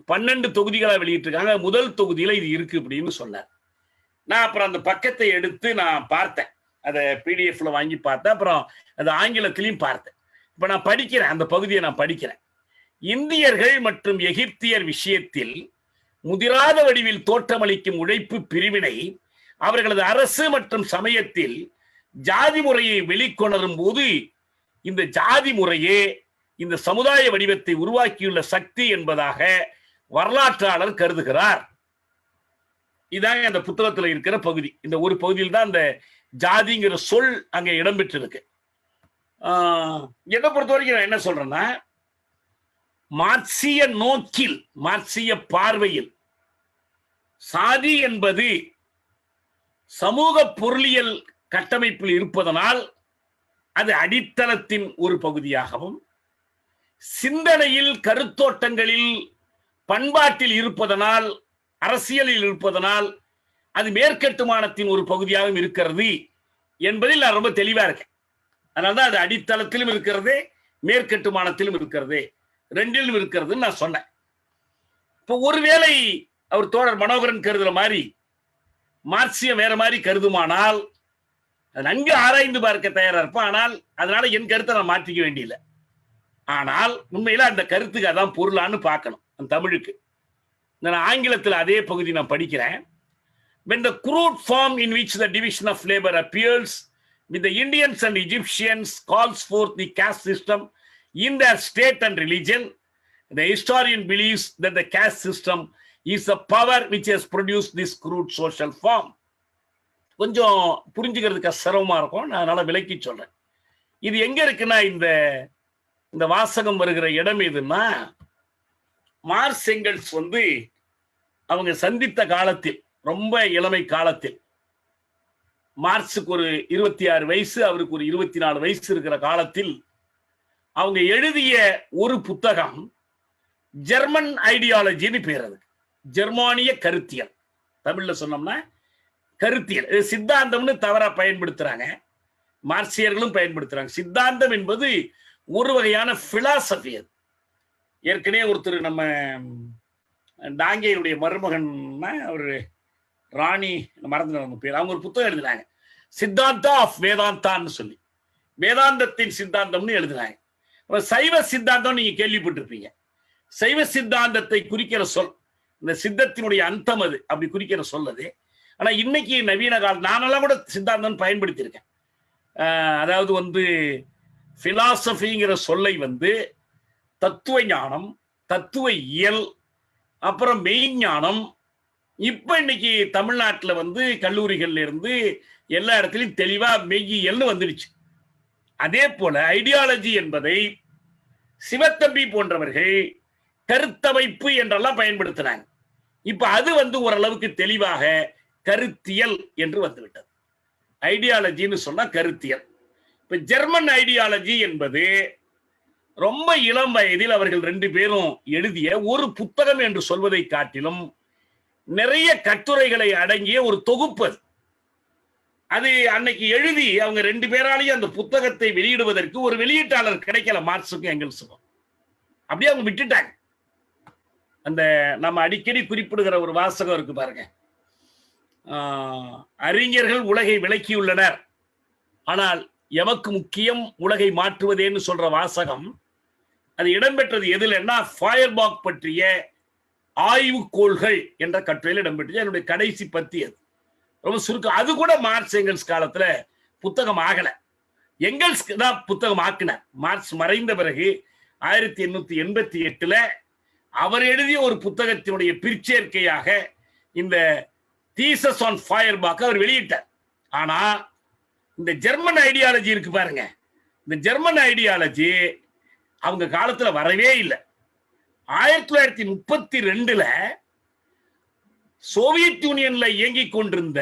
12 தொகுதிகளா வெளியிட்டிருக்காங்க, முதல் தொகுதியில இது இருக்கு அப்படின்னு சொன்னார். நான் அப்புறம் அந்த பக்கத்தை எடுத்து நான் பார்த்தேன், அதை பிடிஎஃப்ல வாங்கி பார்த்தேன், அப்புறம் அது ஆங்கிலத்திலையும் பார்த்தேன். இப்ப நான் படிக்கிறேன், அந்த பகுதியை நான் படிக்கிறேன். இந்தியர்கள் மற்றும் எகிப்தியர் விஷயத்தில் முதிராத வடிவில் தோற்றமளிக்கும் உழைப்பு பிரிவினை அவர்களது அரசு மற்றும் சமயத்தில் ஜாதி முறையை வெளிக்கொணரும் போது இந்த ஜாதி முறையே இந்த சமுதாய வடிவத்தை உருவாக்கியுள்ள சக்தி என்பதாக வரலாற்றாளர் கருதுகிறார் இதாங்க அந்த புத்தகத்துல இருக்கிற பகுதி. இந்த ஒரு பகுதியில் தான் அந்த ஜாதிங்கிற சொல் அங்க இடம்பெற்று இருக்கு. என்னை பொறுத்த வரைக்கும் நான் என்ன சொல்றேன்னா, மார்க்சிய நோக்கில், மார்க்சிய பார்வையில் சாதி என்பது சமூக பொருளியல் கட்டமைப்பில் இருப்பதனால் அது அடித்தளத்தின் ஒரு பகுதியாகவும், சிந்தனையில், கருத்தோட்டங்களில், பண்பாட்டில் இருப்பதனால், அரசியலில் இருப்பதனால் அது மேற்கட்டுமானத்தின் ஒரு பகுதியாகவும் இருக்கிறது என்பதில் நான் ரொம்ப தெளிவா இருக்கேன். அதனால்தான் அது அடித்தளத்திலும் இருக்கிறது, மேற்கட்டுமானத்திலும் இருக்கிறது, ரெண்டிலும் இருக்கிறதுன்னு நான் சொன்னேன். இப்போ ஒருவேளை அவர் தோழர் மனோகரன் கருதுற மாதிரி மார்க்சியம் வேற மாதிரி கருதுமானால் நன்கு ஆராய்ந்து பார்க்க தயாரா இருப்போம். ஆனால் அதனால என் கருத்தை நான் மாற்றிக்க வேண்டியதில்லை. ஆனால் உண்மையில அந்த கருத்துக்கு அதான் பொருளான்னு பார்க்கணும். அந்த தமிழுக்கு நான் ஆங்கிலத்தில் அதே பகுதி நான் படிக்கிறேன். When the crude form in which the division of labor appears with the Indians and Egyptians calls forth the caste system in their state and religion, the historian believes that the caste system is the power which has produced this crude social form. கொஞ்சம் புரிஞ்சுக்கிறதுக்கு சிரமமா இருக்கும், நான் அதனால விளக்கி சொல்றேன். இது எங்க இருக்குன்னா, இந்த வாசகம் வருகிற இடம் எதுன்னா, மார்க்ஸ் எங்கெல்ஸ் அவங்க சந்தித்த காலத்தில், ரொம்ப இளமை காலத்தில், மார்க்ஸுக்கு ஒரு 26 வயசு, அவருக்கு ஒரு 24 வயசு இருக்கிற காலத்தில் அவங்க எழுதிய ஒரு புத்தகம் ஜெர்மன் ஐடியாலஜின்னு பேர். அதுக்கு ஜெர்மானிய கருத்தியல், தமிழ்ல சொன்னோம்னா கருத்தியல். சித்தாந்தம்னு தவறா பயன்படுத்துறாங்க, மார்க்சியர்களும் பயன்படுத்துறாங்க. சித்தாந்தம் என்பது ஒரு வகையான பிலாசபி. அது ஏற்கனவே ஒருத்தர் நம்ம டாங்கேயுடைய மருமகன்னா அவரு ராணி மறந்து பேர், அவங்க ஒரு புத்தகம் எழுதினாங்க, சித்தாந்தா ஆஃப் வேதாந்தான்னு சொல்லி, வேதாந்தத்தின் சித்தாந்தம்னு எழுதினாங்க. சைவ சித்தாந்தம் நீங்க கேள்விப்பட்டிருப்பீங்க. சைவ சித்தாந்தத்தை குறிக்கிற சொல் இந்த சித்தத்தினுடைய அந்தம், அது அப்படி குறிக்கிற சொல் அது. ஆனா இன்னைக்கு நவீன காலம் நானெல்லாம் கூட சித்தாந்தம் பயன்படுத்தி இருக்கேன். அதாவது பிலாசபிங்கிற சொல்லை தத்துவ ஞானம், தத்துவ இயல், அப்புறம் மெய்ஞானம், இப்ப இன்னைக்கு தமிழ்நாட்டில் கல்லூரிகள்ல இருந்து எல்லா இடத்துலையும் தெளிவா மெய்யியல்னு வந்துடுச்சு. அதே போல ஐடியாலஜி என்பதை சிவத்தம்பி போன்றவர்கள் கருத்தமைப்பு என்றெல்லாம் பயன்படுத்தினாங்க. இப்ப அது ஓரளவுக்கு தெளிவாக கருத்தியல் என்று வந்துவிட்டது. ஐடியாலஜின்னு சொன்னா கருத்தியல். இப்ப ஜெர்மன் ஐடியாலஜி என்பது ரொம்ப இளம் வயதில் அவர்கள் 2 பேரும் எழுதிய ஒரு புத்தகம் என்று சொல்வதை காட்டிலும் நிறைய கட்டுரைகளை அடங்கிய ஒரு தொகுப்பு. அது அன்னைக்கு எழுதி அவங்க 2 பேராலையும் அந்த புத்தகத்தை வெளியிடுவதற்கு ஒரு வெளியீட்டாளர் கிடைக்கல, மார்க்ஸுக்கும் எங்கெல்ஸுக்கும். அப்படியே அவங்க விட்டுட்டாங்க. அந்த நம்ம அடிக்கடி குறிப்பிடுகிற ஒரு வாசகம் இருக்கு பாருங்க, அறிஞர்கள் உலகை விளக்கியுள்ளனர், ஆனால் எமக்கு முக்கியம் உலகை மாற்றுவதேன்னு சொல்ற வாசகம். அது இடம்பெற்றது எதுலன்னா, ஃபயர்பாக் பற்றிய ஆய்வுக்கோள்கள் என்ற கட்டுரையில் இடம்பெற்றது. என்னுடைய கடைசி பத்தி அது ரொம்ப சுருக்கம். அது கூட மார்க்ஸ் எங்கெல்ஸ் காலத்துல புத்தகம் ஆகல, எங்கெல்ஸ்க்கு தான் புத்தகம் ஆக்கினார். மார்க்ஸ் மறைந்த பிறகு 1888 அவர் எழுதிய ஒரு புத்தகத்தினுடைய பிற்சேர்க்கையாக இந்த தீசஸ் ஆன் ஃபயர்பாக் அவர் வெளியிட்டார். ஆனா இந்த ஜெர்மன் ஐடியாலஜி இருக்கு பாருங்க, இந்த ஜெர்மன் ஐடியாலஜி அவங்க காலத்துல வரவே இல்லை. 1932 சோவியத் யூனியன்ல இயங்கிக் கொண்டிருந்த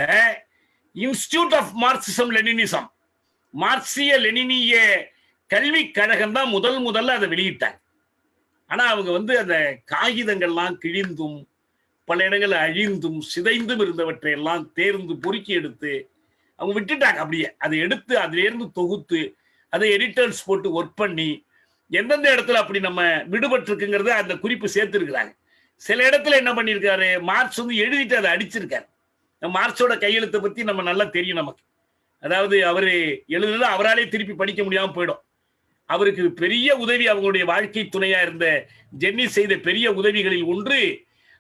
இன்ஸ்டிடியூட் ஆஃப் மார்க்சிசம் லெனினிசம், மார்க்சிய லெனினிய கல்வி கழகம் தான் முதல்ல அதை வெளியிட்டாங்க. ஆனா அவங்க அந்த காகிதங்கள்லாம் கிழிந்தும் பல இடங்கள் அழிந்தும் சிதைந்தும் இருந்தவற்றை எல்லாம் தேர்ந்து பொறுக்கி எடுத்து அவங்க விட்டுட்டாங்க. அப்படியே அதை எடுத்து அதுல இருந்து தொகுத்து அதை எடிட்டர்ஸ் போட்டு ஒர்க் பண்ணி எந்தெந்த இடத்துல அப்படி நம்ம விடுபட்டு இருக்குங்கிறத அந்த குறிப்பு சேர்த்து இருக்கிறாங்க. சில இடத்துல என்ன பண்ணியிருக்காரு, மார்க்ஸ் எழுதிட்டு அதை அடிச்சிருக்காரு. மார்க்ஸோட கையெழுத்தை பத்தி நம்ம நல்லா தெரியும் நமக்கு. அதாவது அவரு எழுதுனது அவராலே திருப்பி படிக்க முடியாம போயிடும். அவருக்கு பெரிய உதவி அவங்களுடைய வாழ்க்கை துணையா இருந்த ஜென்னி செய்த பெரிய உதவிகளில் ஒன்று,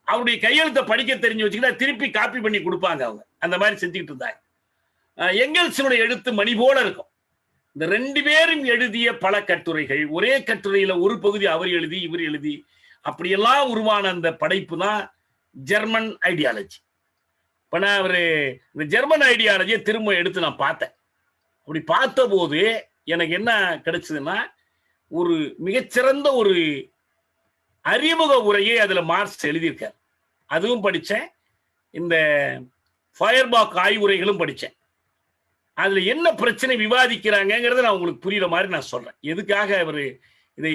அவருடைய கையெழுத்தை படிக்க தெரிஞ்சு வச்சுக்கிட்டா திருப்பி காப்பி பண்ணி கொடுப்பாங்க. அவங்க அந்த மாதிரி செஞ்சுக்கிட்டு இருந்தாங்க. எங்கெல்ஸினுடைய எழுத்து மணி போல இருக்கும். இந்த 2 பேரும் எழுதிய பல கட்டுரைகள், ஒரே கட்டுரையில ஒரு பகுதி அவர் எழுதி இவர் எழுதி அப்படியெல்லாம் உருவான அந்த படைப்பு தான் ஜெர்மன் ஐடியாலஜி. இப்ப நான் இந்த ஜெர்மன் ஐடியாலஜியை திரும்ப எடுத்து நான் பார்த்தேன். அப்படி பார்த்த போது எனக்கு என்ன கிடைச்சதுன்னா, ஒரு மிகச்சிறந்த ஒரு அறிமுக உரையை அதுல மார்க்ஸ் எழுதியிருக்கார். அதுவும் படிச்சேன். இந்த ஃபயர்பாக் ஆய்வுரைகளும் படிச்சேன். அதுல என்ன பிரச்சனை விவாதிக்கிறாங்கிறத நான் உங்களுக்கு புரியுற மாதிரி நான் சொல்றேன். எதுக்காக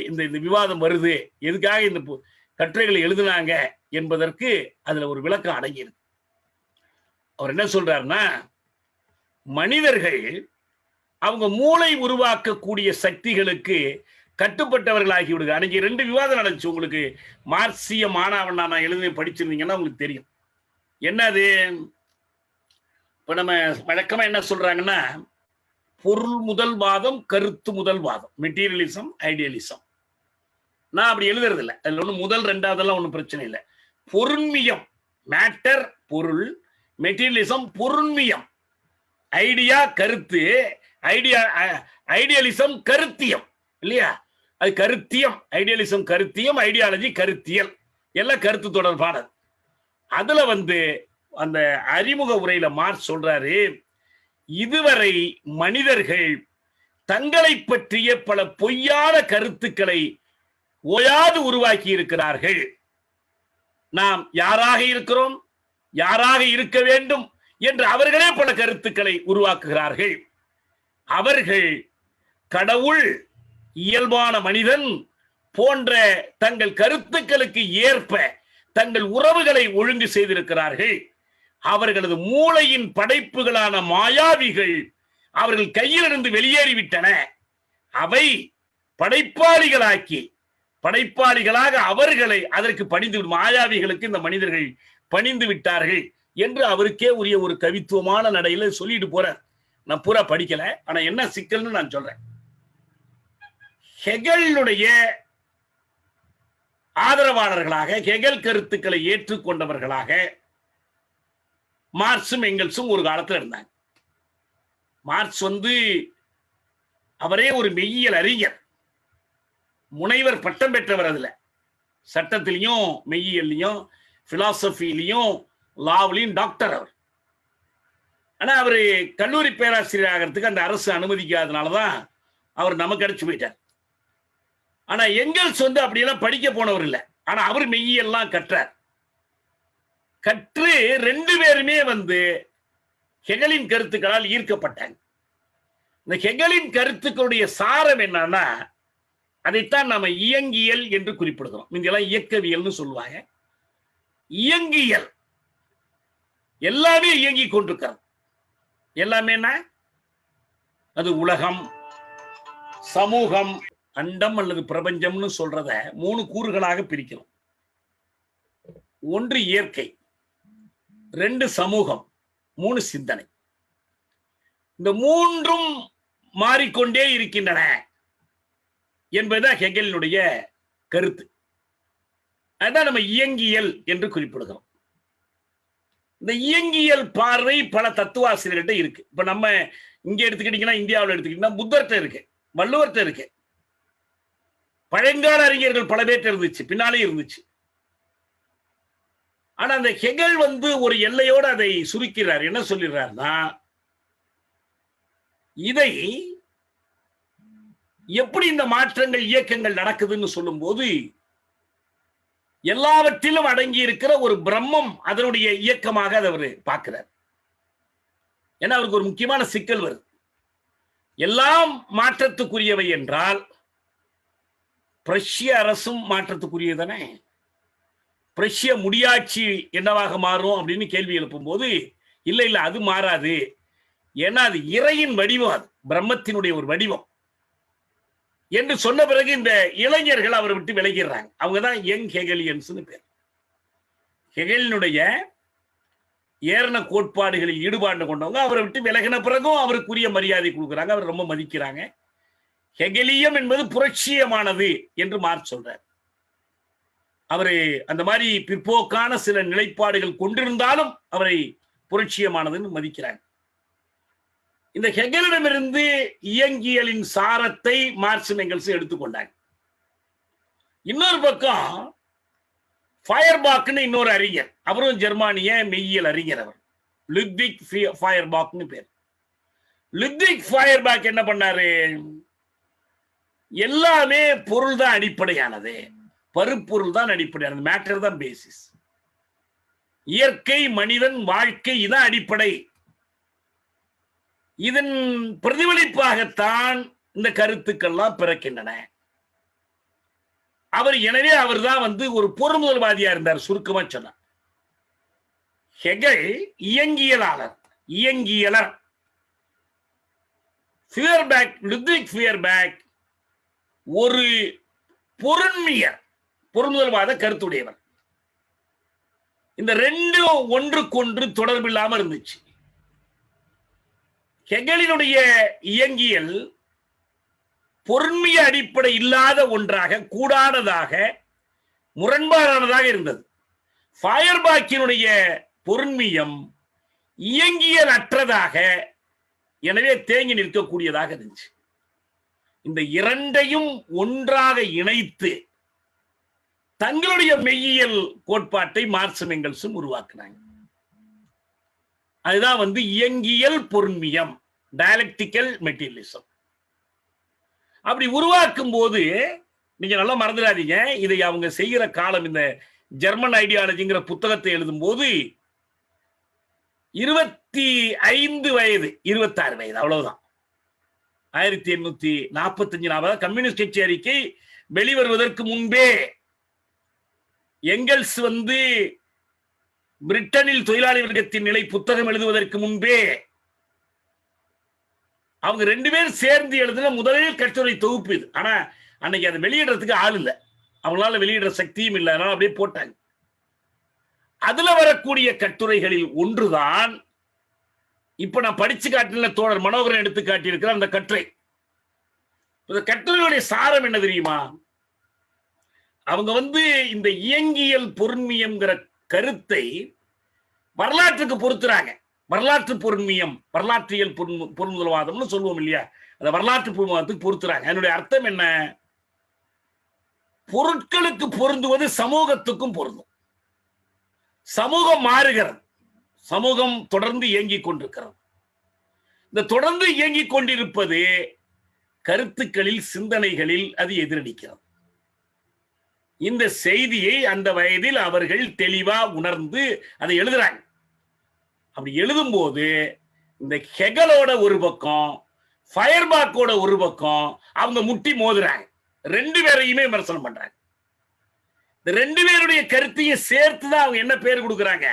இந்த விவாதம் வருது, எதுக்காக இந்த கட்டுரைகளை எழுதினாங்க என்பதற்கு அதுல ஒரு விளக்கம் அடங்கியிருக்கு. அவர் என்ன சொல்றாருன்னா, மனிதர்கள் அவங்க மூளை உருவாக்கக்கூடிய சக்திகளுக்கு கட்டுப்பட்டவர்களாகி விடுங்க. அன்னைக்கு 2 விவாதம் நடந்துச்சு. உங்களுக்கு மார்க்சிய மாணவன் நான் எழுதி படிச்சிருந்தீங்கன்னா உங்களுக்கு தெரியும். என்னது? இப்ப நம்ம வழக்கமா என்ன சொல்றாங்கன்னா, பொருள் முதல் வாதம், கருத்து முதல் வாதம், மெட்டீரியலிசம், ஐடியலிசம். நான் அப்படி எழுதுறது இல்லை. அதுல ஒண்ணு முதல் 2வதெல்லாம் ஒன்றும் பிரச்சனை இல்லை. பொருண்மியம், மேட்டர் பொருள், மெட்டீரியலிசம் பொருண்மியம், ஐடியா கருத்து, ஐடியலிசம் கருத்தியம் இல்லையா? அது கருத்தியம், ஐடியலிசம் கருத்தியம், ஐடியாலஜி கருத்தியல், எல்லாம் கருத்து தொடர்பானது. அதுல அந்த அறிமுக உரையில மார்க்ஸ் சொல்றாரு, இதுவரை மனிதர்கள் தங்களை பற்றிய பல பொய்யான கருத்துக்களை ஓயாது உருவாக்கி இருக்கிறார்கள். நாம் யாராக இருக்கிறோம், யாராக இருக்க வேண்டும் என்று அவர்களே பல கருத்துக்களை உருவாக்குகிறார்கள். அவர்கள் கடவுள், இயல்பான மனிதன் போன்ற தங்கள் கருத்துக்களுக்கு ஏற்ப தங்கள் உறவுகளை ஒழுங்கு செய்திருக்கிறார்கள். அவர்களது மூளையின் படைப்புகளான மாயாவிகள் அவர்கள் கையிலிருந்து வெளியேறிவிட்டன. அவை படைப்பாளிகளாக அவர்களை அதற்கு பணிந்து, மாயாவிகளுக்கு இந்த மனிதர்கள் பணிந்து விட்டார்கள் என்று அவருக்கே உரிய ஒரு கவித்துவமான நடையில சொல்லிட்டு போறார். நான் பூரா படிக்கல, ஆனா என்ன சிக்கல்னு நான் சொல்றேன். ஹெகலுடைய ஆதரவாளர்களாக, ஹெகல் கருத்துக்களை ஏற்றுக்கொண்டவர்களாக மார்க்சும் எங்கெல்ஸும் ஒரு காலத்தில் இருந்தாங்க. மார்க்ஸ் அவரே ஒரு மெய்யியல் அறிஞர், முனைவர் பட்டம் பெற்றவர். அதுல சட்டத்திலையும் மெய்யியல்லையும் பிலாசபிலையும் லாவிலையும் டாக்டர் அவர். ஆனா அவரு கல்லூரி பேராசிரியர் ஆகிறதுக்கு அந்த அரசு அனுமதிக்காதனாலதான் அவர் நமக்கு அடிச்சு போயிட்டார். ஆனா எங்கெல்ஸ் அப்படியெல்லாம் படிக்க போனவர் இல்லை. ஆனா அவர் மெய்யியெல்லாம் கற்றார். கற்று 2 பேருமே ஹெகலின் கருத்துக்களால் ஈர்க்கப்பட்டாங்க. இந்த ஹெகலின் கருத்துக்களுடைய சாரம் என்னன்னா, அதைத்தான் நாம இயங்கியல் என்று குறிப்பிடுகிறோம். இதெல்லாம் இயக்கவியல்னு சொல்லுவாங்க. இயங்கியல் எல்லாமே இயங்கி கொண்டிருக்கிறது. எல்லாமே அது உலகம், சமூகம், அண்டம் அல்லது பிரபஞ்சம்னு சொல்றத 3 கூறுகளாக பிரிக்கிறோம். 1 இயற்கை, 2 சமூகம், 3 சிந்தனை. இந்த 3ம் மாறிக்கொண்டே இருக்கின்றன என்பதுதான் ஹெகலினுடைய கருத்து. அதான் நம்ம இயங்கியல் என்று குறிப்பிடுகிறோம். இந்த இயங்கியல் பார்வை பல தத்துவாசிரியர்கிட்ட இருக்கு. இப்ப நம்ம இங்க எடுத்துக்கிட்டீங்கன்னா, இந்தியாவில் எடுத்துக்கிட்டீங்கன்னா புத்தர்கிட்ட இருக்கு, வள்ளுவர்கிட்ட இருக்கு, பழங்கால அறிஞர்கள் பல பேர்ட்ட இருந்துச்சு, பின்னாலே இருந்துச்சு. ஆனா அந்த ஹெகல் ஒரு எல்லையோடு அதை சுருக்கிறார். என்ன சொல்லிடுறாருன்னா, இதை எப்படி இந்த மாற்றங்கள், இயக்கங்கள் நடக்குதுன்னு சொல்லும் போது, எல்லாவற்றிலும் அடங்கி இருக்கிற ஒரு பிரம்மம் அதனுடைய இயக்கமாக அதை அவர் பார்க்கிறார். ஏன்னா அவருக்கு ஒரு முக்கியமான சிக்கல் வருது. எல்லாம் மாற்றத்துக்குரியவை என்றால் பிரஷ்ய அரசும் மாற்றத்துக்குரியதானே? பிரஷ்ய முடியாட்சி என்னவாக மாறும் அப்படின்னு கேள்வி எழுப்பும் போது, இல்ல அது மாறாது. ஏன்னா அது இறையின் வடிவம், அது பிரம்மத்தினுடைய ஒரு வடிவம் என்று சொன்ன பிறகு இந்த இளைஞர்கள் அவரை விட்டு விலகிறாங்க. அவங்கதான் யங் ஹெகலியன்ஸ் பேர். ஹெகலினுடைய ஏரண கோட்பாடுகளில் ஈடுபாடு கொண்டவங்க அவரை விட்டு விலகின பிறகும் அவருக்குரிய மரியாதை கொடுக்குறாங்க, அவர் ரொம்ப மதிக்கிறாங்க. ஹெகலியம் என்பது புரட்சியமானது என்று மார்க்ஸ் சொல்றார். அவரு அந்த மாதிரி பிற்போக்கான சில நிலைப்பாடுகள் கொண்டிருந்தாலும் அவரை புரட்சியமானதுன்னு மதிக்கிறாங்க. இந்த ஹெகலிடமிருந்து இயங்கியலின் சாரத்தை மார்க்சும் எங்கெல்ஸும் எடுத்துக்கொண்டாங்க. இன்னொரு பக்கம் ஃபயர்பாக்னு இன்னொரு அறிஞர், அவரும் ஜெர்மானிய மெய்யியல் அறிஞர். அவர் லுட்விக் ஃபயர்பாக்னு பேர். லுட்விக் ஃபயர்பாக் என்ன பண்ணாரு? எல்லாமே பொருள் தான் அடிப்படையானது, பருப்பொருள் தான் அடிப்படையானது, மேட்டர் தான் பேசிஸ். இயற்கை, மனிதன், வாழ்க்கை இதான் அடிப்படை. இதன் பிரதிபலிப்பாகத்தான் இந்த கருத்துக்கள்லாம் பிறக்கின்றன. எனவே அவர் தான் ஒரு பொருள்முதல்வாதியா இருந்தார். சுருக்கமா சொன்னார். ஹெகல் இயங்கியலர். லுட்விக் ஃபியர்பாக் ஒரு பொருள்முதல்வாத கருத்துடையவர். இந்த ரெண்டும் ஒன்றுக்கொன்று தொடர்பு இல்லாம இருந்துச்சு. ஹெகலினுடைய இயங்கியல் பொருண்மைய அடிப்படை இல்லாத ஒன்றாக, கூடானதாக, முரண்பாடானதாக இருந்தது. ஃபயர்பாக்கினுடைய பொருண்மையம் இயங்கியல் அற்றதாக, எனவே தேங்கி நிற்கக்கூடியதாக இருந்துச்சு. இந்த இரண்டையும் ஒன்றாக இணைத்து தங்களுடைய மெய்யியல் கோட்பாட்டை மார்க்சும் எங்கெல்ஸும் உருவாக்குனாங்க. அதுதான் இயங்கியல் பொருண்மையம், டயலெக்டிக்கல் மெட்டீரியலிசம். அப்படி உருவாக்கும் போது நீங்க நல்லா மறந்துடாதீங்க, இதை அவங்க செய்கிற காலம், இந்த ஜெர்மன் ஐடியாலஜிங்கிற புத்தகத்தை எழுதும் போது 25 வயது 26 வயது அவ்வளவுதான். 1845 கம்யூனிஸ்ட் கட்சி அறிக்கை வெளிவருவதற்கு முன்பே எங்கெல்ஸ் பிரிட்டனில் தொழிலாளி வர்க்கத்தின் நிலை புத்தகம் எழுதுவதற்கு முன்பே அவங்க 2 பேரும் சேர்ந்து எழுதின முதல் கட்டுரை தொகுப்பு இது. ஆனா அன்னைக்கு அதை வெளியிடுறதுக்கு ஆள் இல்லை, அவங்களால வெளியிடுற சக்தியும் இல்லை, அதனால அப்படியே போட்டாங்க. அதுல வரக்கூடிய கட்டுரைகளில் ஒன்றுதான் இப்ப நான் படிச்சு காட்டின தோழர் மனோகரன் எடுத்து காட்டியிருக்கிற அந்த கட்டுரை. இந்த கட்டுரையுடைய சாரம் என்ன தெரியுமா? அவங்க இந்த இயங்கியல் பொருண்மையம்ங்கிற கருத்தை வரலாற்றுக்கு பொறுத்துறாங்க. வரலாற்று பொருண்மையம், வரலாற்றியல் பொருள்முதல்வாதம்னு சொல்லுவோம் இல்லையா, அந்த வரலாற்று பொருள்முதல்வாதத்துக்கு பொறுத்துறாங்க. அதனுடைய அர்த்தம் என்ன? பொருட்களுக்கு பொருந்துவது சமூகத்துக்கும் பொருந்தும். சமூகம் மாறுகிறது, சமூகம் தொடர்ந்து இயங்கிக் கொண்டிருக்கிறது. இந்த தொடர்ந்து இயங்கிக் கொண்டிருப்பது கருத்துக்களில், சிந்தனைகளில் அது எதிரடிக்கிறது. இந்த செய்தியை அந்த வயதில் அவர்கள் தெளிவா உணர்ந்து அதை எழுதுறாங்க. அப்படி எழுதும் போது இந்த ஹெகலோட ஒரு பக்கம், ஃபயர்பாக்கோட ஒரு பக்கம் அவங்க முட்டி மோதுறாங்க. 2 பேரையுமே விமர்சனம் பண்றாங்க. இந்த 2 பேருடைய கருத்தையும் சேர்த்துதான் அவங்க என்ன பேர் கொடுக்கிறாங்க?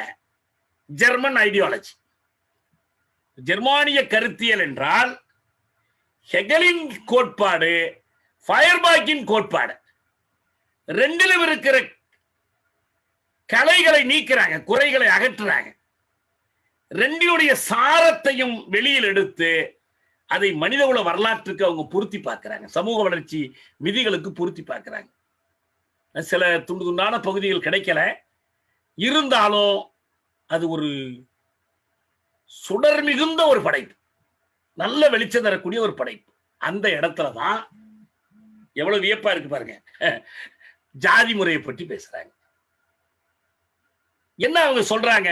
German ideology. ஜெர்மானிய கருத்தியல் என்றால் ஹெகலின் கோட்பாடு, ஃபயர்பாக்கின் கோட்பாடு, 2லும் இருக்கிற கலைகளை நீக்கிறாங்க, குறைகளை அகற்றுறாங்க. 2னுடைய சாரத்தையும் வெளியில் எடுத்து அதை மனிதகுல வரலாற்றுக்கு அவங்க பொருத்தி பார்க்கிறாங்க, சமூக வளர்ச்சி விதிகளுக்கு பொருத்தி பார்க்கிறாங்க. சில துண்டு துண்டான பகுதிகள் கிடைக்கல, இருந்தாலும் அது ஒரு சுடர் மிகுந்த ஒரு படைப்பு, நல்ல வெளிச்சம் தரக்கூடிய ஒரு படைப்பு. அந்த இடத்துலதான் எவ்வளவு வியப்பா இருக்கு பாருங்க, ஜாதி முறையை பற்றி பேசுறாங்க. என்ன அவங்க சொல்றாங்க?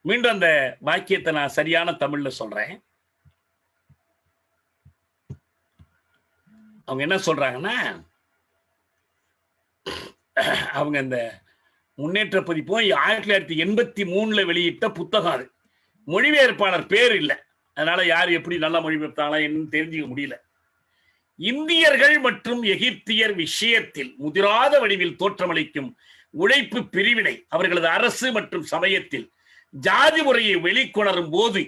மீண்டும் அந்த வாக்கியத்தை நான் சரியான தமிழ்ல சொல்றேன். அவங்க என்ன சொல்றாங்கன்னா, அவங்க இந்த முன்னேற்ற பதிப்பும் 1983 வெளியிட்ட புத்தகம். அது மொழிபெயர்ப்பாளர் பேர் இல்லை, அதனால யார் எப்படி நல்லா மொழிபெயர்த்தாங்களா என்னன்னு தெரிஞ்சுக்க முடியல. இந்தியர்கள் மற்றும் எகிப்தியர் விஷயத்தில் முதிராத வடிவில் தோற்றமளிக்கும் உழைப்பு பிரிவினை அவர்களது அரசு மற்றும் சமயத்தில் ஜாதி முறையை வெளிக்கொணரும் போது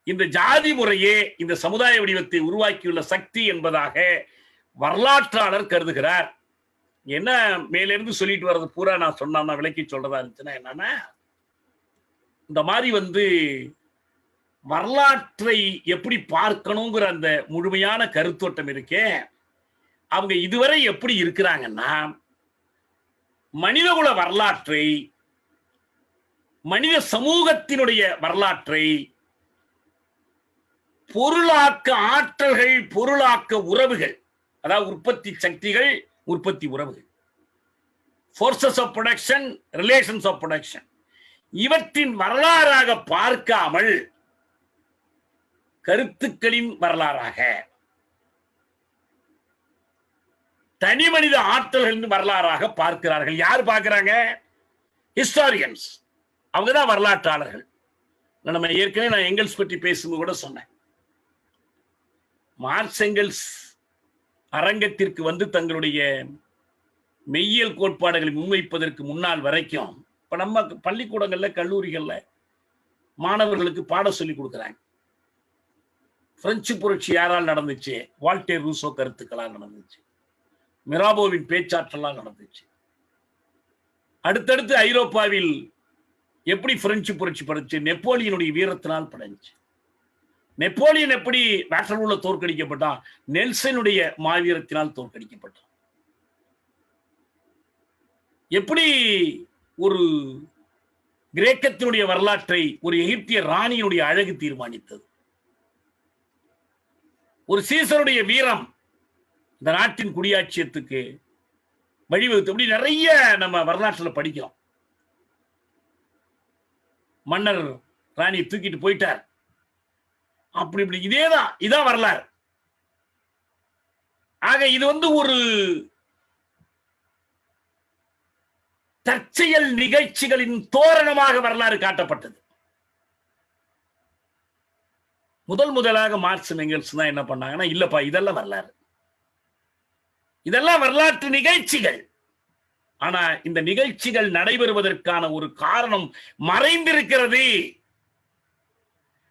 இந்த ஜாதி முறையே இந்த சமுதாய வடிவத்தை உருவாக்கியுள்ள சக்தி என்பதாக வரலாற்றாளர் கருதுகிறார். என்ன மேலிருந்து சொல்லிட்டு வர்றது பூரா நான் சொன்னா விளக்கி சொல்றதா இருந்துச்சுன்னா என்னன்னா, இந்த மாதிரி வரலாற்றை எப்படி பார்க்கணுங்கிற அந்த முழுமையான கருத்தோட்டம் இருக்கே, அவங்க இதுவரை எப்படி இருக்கிறாங்கன்னா, மனிதகுல வரலாற்றை, மனித சமூகத்தினுடைய வரலாற்றை பொருளாக்க ஆற்றல்கள், பொருளாக்க உறவுகள், அதாவது உற்பத்தி சக்திகள், உற்பத்தி உறவுகள், forces of production, relations of production, இவற்றின் வரலாறாக பார்க்காமல் கருத்துக்களின் வரலாறாக, தனி மனித ஆற்றல்களின் வரலாறாக பார்க்கிறார்கள். யார் பார்க்கிறாங்க? ஹிஸ்டாரியன்ஸ். அவங்கதான் வரலாற்றாளர்கள். நம்ம ஏற்கனவே நான் எங்கல்ஸ் பற்றி பேசும்போது கூட சொன்னேன். மார்க்ஸ் எங்கல்ஸ் அரங்கத்திற்கு வந்து தங்களுடைய மெய்யியல் கோட்பாடுகளை முன்வைப்பதற்கு முன்னால் வரைக்கும் இப்ப நம்ம பள்ளிக்கூடங்கள்ல கல்லூரிகள்ல மாணவர்களுக்கு பாடம் சொல்லி கொடுக்குறாங்க. பிரெஞ்சு புரட்சி யாரால் நடந்துச்சு? வால்டேர் ரூசோ கருத்துக்களால் நடந்துச்சு. மிராபோவின் பேச்சாற்றலால் நடந்துச்சு. அடுத்தடுத்து ஐரோப்பாவில் எப்படி பிரெஞ்சு புரட்சி படைச்சு? நெப்போலியனுடைய வீரத்தினால் படைச்சு. நெப்போலியன் எப்படி வாட்டர்லூல தோற்கடிக்கப்பட்டான்? நெல்சனுடைய மாவீரத்தினால் தோற்கடிக்கப்பட்டான். எப்படி ஒரு கிரேக்கத்தினுடைய வரலாற்றை ஒரு எகிப்திய ராணியினுடைய அழகு தீர்மானித்தது? ஒரு சீசருடைய வீரம் இந்த நாட்டின் குடியாட்சியத்துக்கு வழிவகுத்து. அப்படி நிறைய நம்ம வரலாற்றில் படிக்கிறோம். மன்னர் ராணியை தூக்கிட்டு போயிட்டார், அப்படி இப்படி. இதான் வரலாறு. ஆக இது ஒரு தற்செயல் நிகழ்ச்சிகளின் தோரணமாக வரலாறு காட்டப்பட்டது. முதலாக மார்க்ஸ் எங்கெல்ஸ் தான் என்ன பண்ணாங்கன்னா, இல்லப்பா இதெல்லாம் வரலாறு, இதெல்லாம் வரலாற்று நிகழ்ச்சிகள். ஆனா இந்த நிகழ்ச்சிகள் நடைபெறுவதற்கான ஒரு காரணம் மறைந்திருக்கிறது.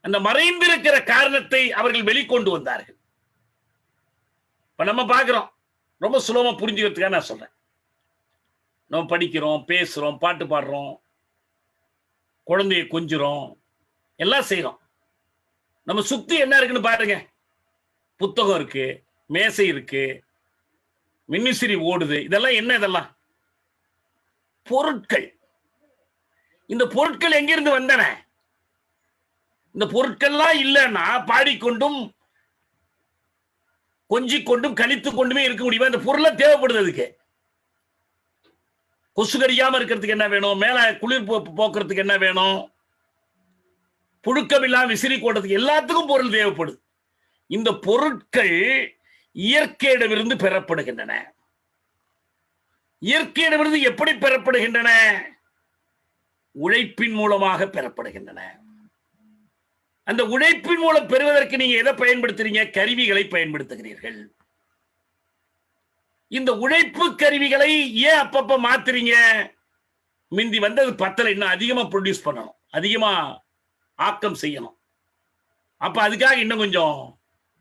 அந்த மறைந்திருக்கிற காரணத்தை அவர்கள் வெளிக்கொண்டு வந்தார்கள். இப்ப நம்ம பார்க்கிறோம், ரொம்ப சுலபமா புரிஞ்சுக்கிறதுக்காக நான் சொல்றேன். நம்ம படிக்கிறோம், பேசுறோம், பாட்டு பாடுறோம், குழந்தையை கொஞ்சுறோம், எல்லாம் செய்யறோம். நம்ம சுத்தி என்ன இருக்குன்னு பாருங்க. புத்தகம் இருக்கு, மேசை இருக்கு, மின்விசிறி ஓடுது. இதெல்லாம் என்ன? இதெல்லாம் பொருட்கள். இந்த பொருட்கள் எங்கிருந்து வந்தன? இந்த பொருட்கள்லாம் இல்லைன்னா பாடிக்கொண்டும் கொஞ்சிக் கொண்டும் கழித்துக் கொண்டுமே இருக்க முடியுமா? இந்த பொருளை தேவைப்படுது. அதுக்கு கொசு கடிக்காம இருக்கிறதுக்கு என்ன வேணும்? மேல குளிர் போக்குறதுக்கு என்ன வேணும்? புழுக்கம் இல்லாம விசிறி போடுறதுக்கு எல்லாத்துக்கும் பொருள் தேவைப்படுது. இந்த பொருட்கள் இயற்கையிடமிருந்து பெறப்படுகின்றன. இயற்கையிடமிருந்து எப்படி பெறப்படுகின்றன? உழைப்பின் மூலமாக பெறப்படுகின்றன. அந்த உழைப்பின் மூலம் பெறுவதற்கு நீங்க எதை பயன்படுத்துறீங்க? கருவிகளை பயன்படுத்துகிறீர்கள். இந்த உழைப்பு கருவிகளை ஏன் அப்பப்ப மாத்துறீங்க? மிந்தி வந்தது பத்தல, இன்னும் அதிகமா ப்ரொடியூஸ் பண்ணணும், அதிகமா ஆக்கம் செய்யணும். அப்ப அதுக்காக இன்னும் கொஞ்சம்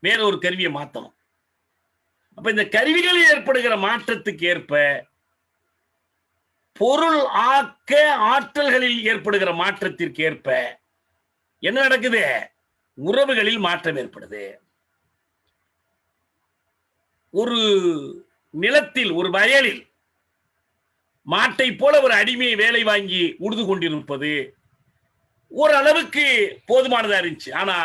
வேற ஒரு கருவியை மாத்தணும். அப்ப இந்த கருவிகளில் ஏற்படுகிற மாற்றத்துக்கு ஏற்ப பொருள் ஆக்க ஆற்றல்களில் ஏற்படுகிற மாற்றத்திற்கு ஏற்ப என்ன நடக்குது? உறவுகளில் மாற்றம் ஏற்படுது. ஒரு நிலத்தில், ஒரு வயலில் மாட்டை போல ஒரு அடிமையை வேலை வாங்கி உழுது கொண்டிருப்பது ஓரளவுக்கு போதுமானதா இருந்துச்சு. ஆனா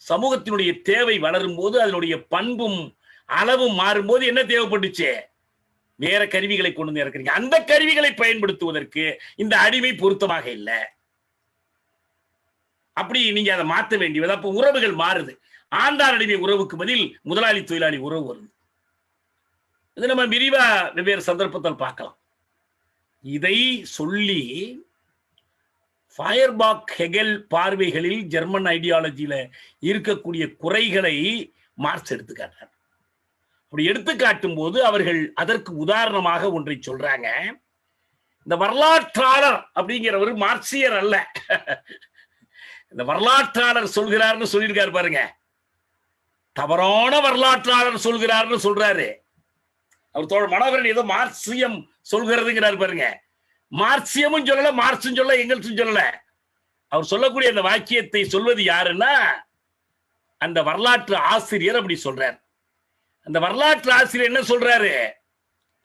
சமூகத்தினுடைய தேவை வளரும் போது, அதனுடைய பண்பும் அளவும் மாறும்போது என்ன தேவைப்பட்டுச்சு? வேற கருவிகளை கொண்டு வந்து இறக்குறீங்க. அந்த கருவிகளை பயன்படுத்துவதற்கு இந்த அடிமை பொருத்தமாக இல்லை. அப்படி நீங்க அதை மாற்ற வேண்டியது. அப்ப உறவுகள் மாறுது. ஆண்டார் அடிமை உறவுக்கு பதில் முதலாளி தொழிலாளி உறவு வருது. இது நம்ம விரிவா வெவ்வேறு சந்தர்ப்பத்தில் பார்க்கலாம். இதை சொல்லி ஃபயர்பாக் ஹெகல் பார்வைகளில் ஜெர்மன் ஐடியாலஜியில இருக்கக்கூடிய குறைகளை மார்க்ஸ் எடுத்துக்காட்டார். அப்படி எடுத்துக்காட்டும் போது அவர்கள் அதற்கு உதாரணமாக ஒன்றை சொல்றாங்க. இந்த வரலாற்றாளர் அப்படிங்கிறவர் மார்க்சியர் அல்ல. இந்த வரலாற்றாளர் சொல்கிறார்னு சொல்லியிருக்காரு பாருங்க. தவறான வரலாற்றாளர் சொல்கிறார்னு சொல்றாரு. அவர் மனோகரன் ஏதோ மார்க்சியம் சொல்கிறதுங்கிறார் பாருங்க. மார்க்சியமும் சொல்லல, மார்க்சும் சொல்ல, எங்கெல்ஸும் சொல்லல. அவர் சொல்லக்கூடிய அந்த வாக்கியத்தை சொல்வது யாருன்னா அந்த வரலாற்று ஆசிரியர் அப்படி சொல்றார். அந்த வரலாற்று ஆசிரியர் என்ன சொல்றாரு?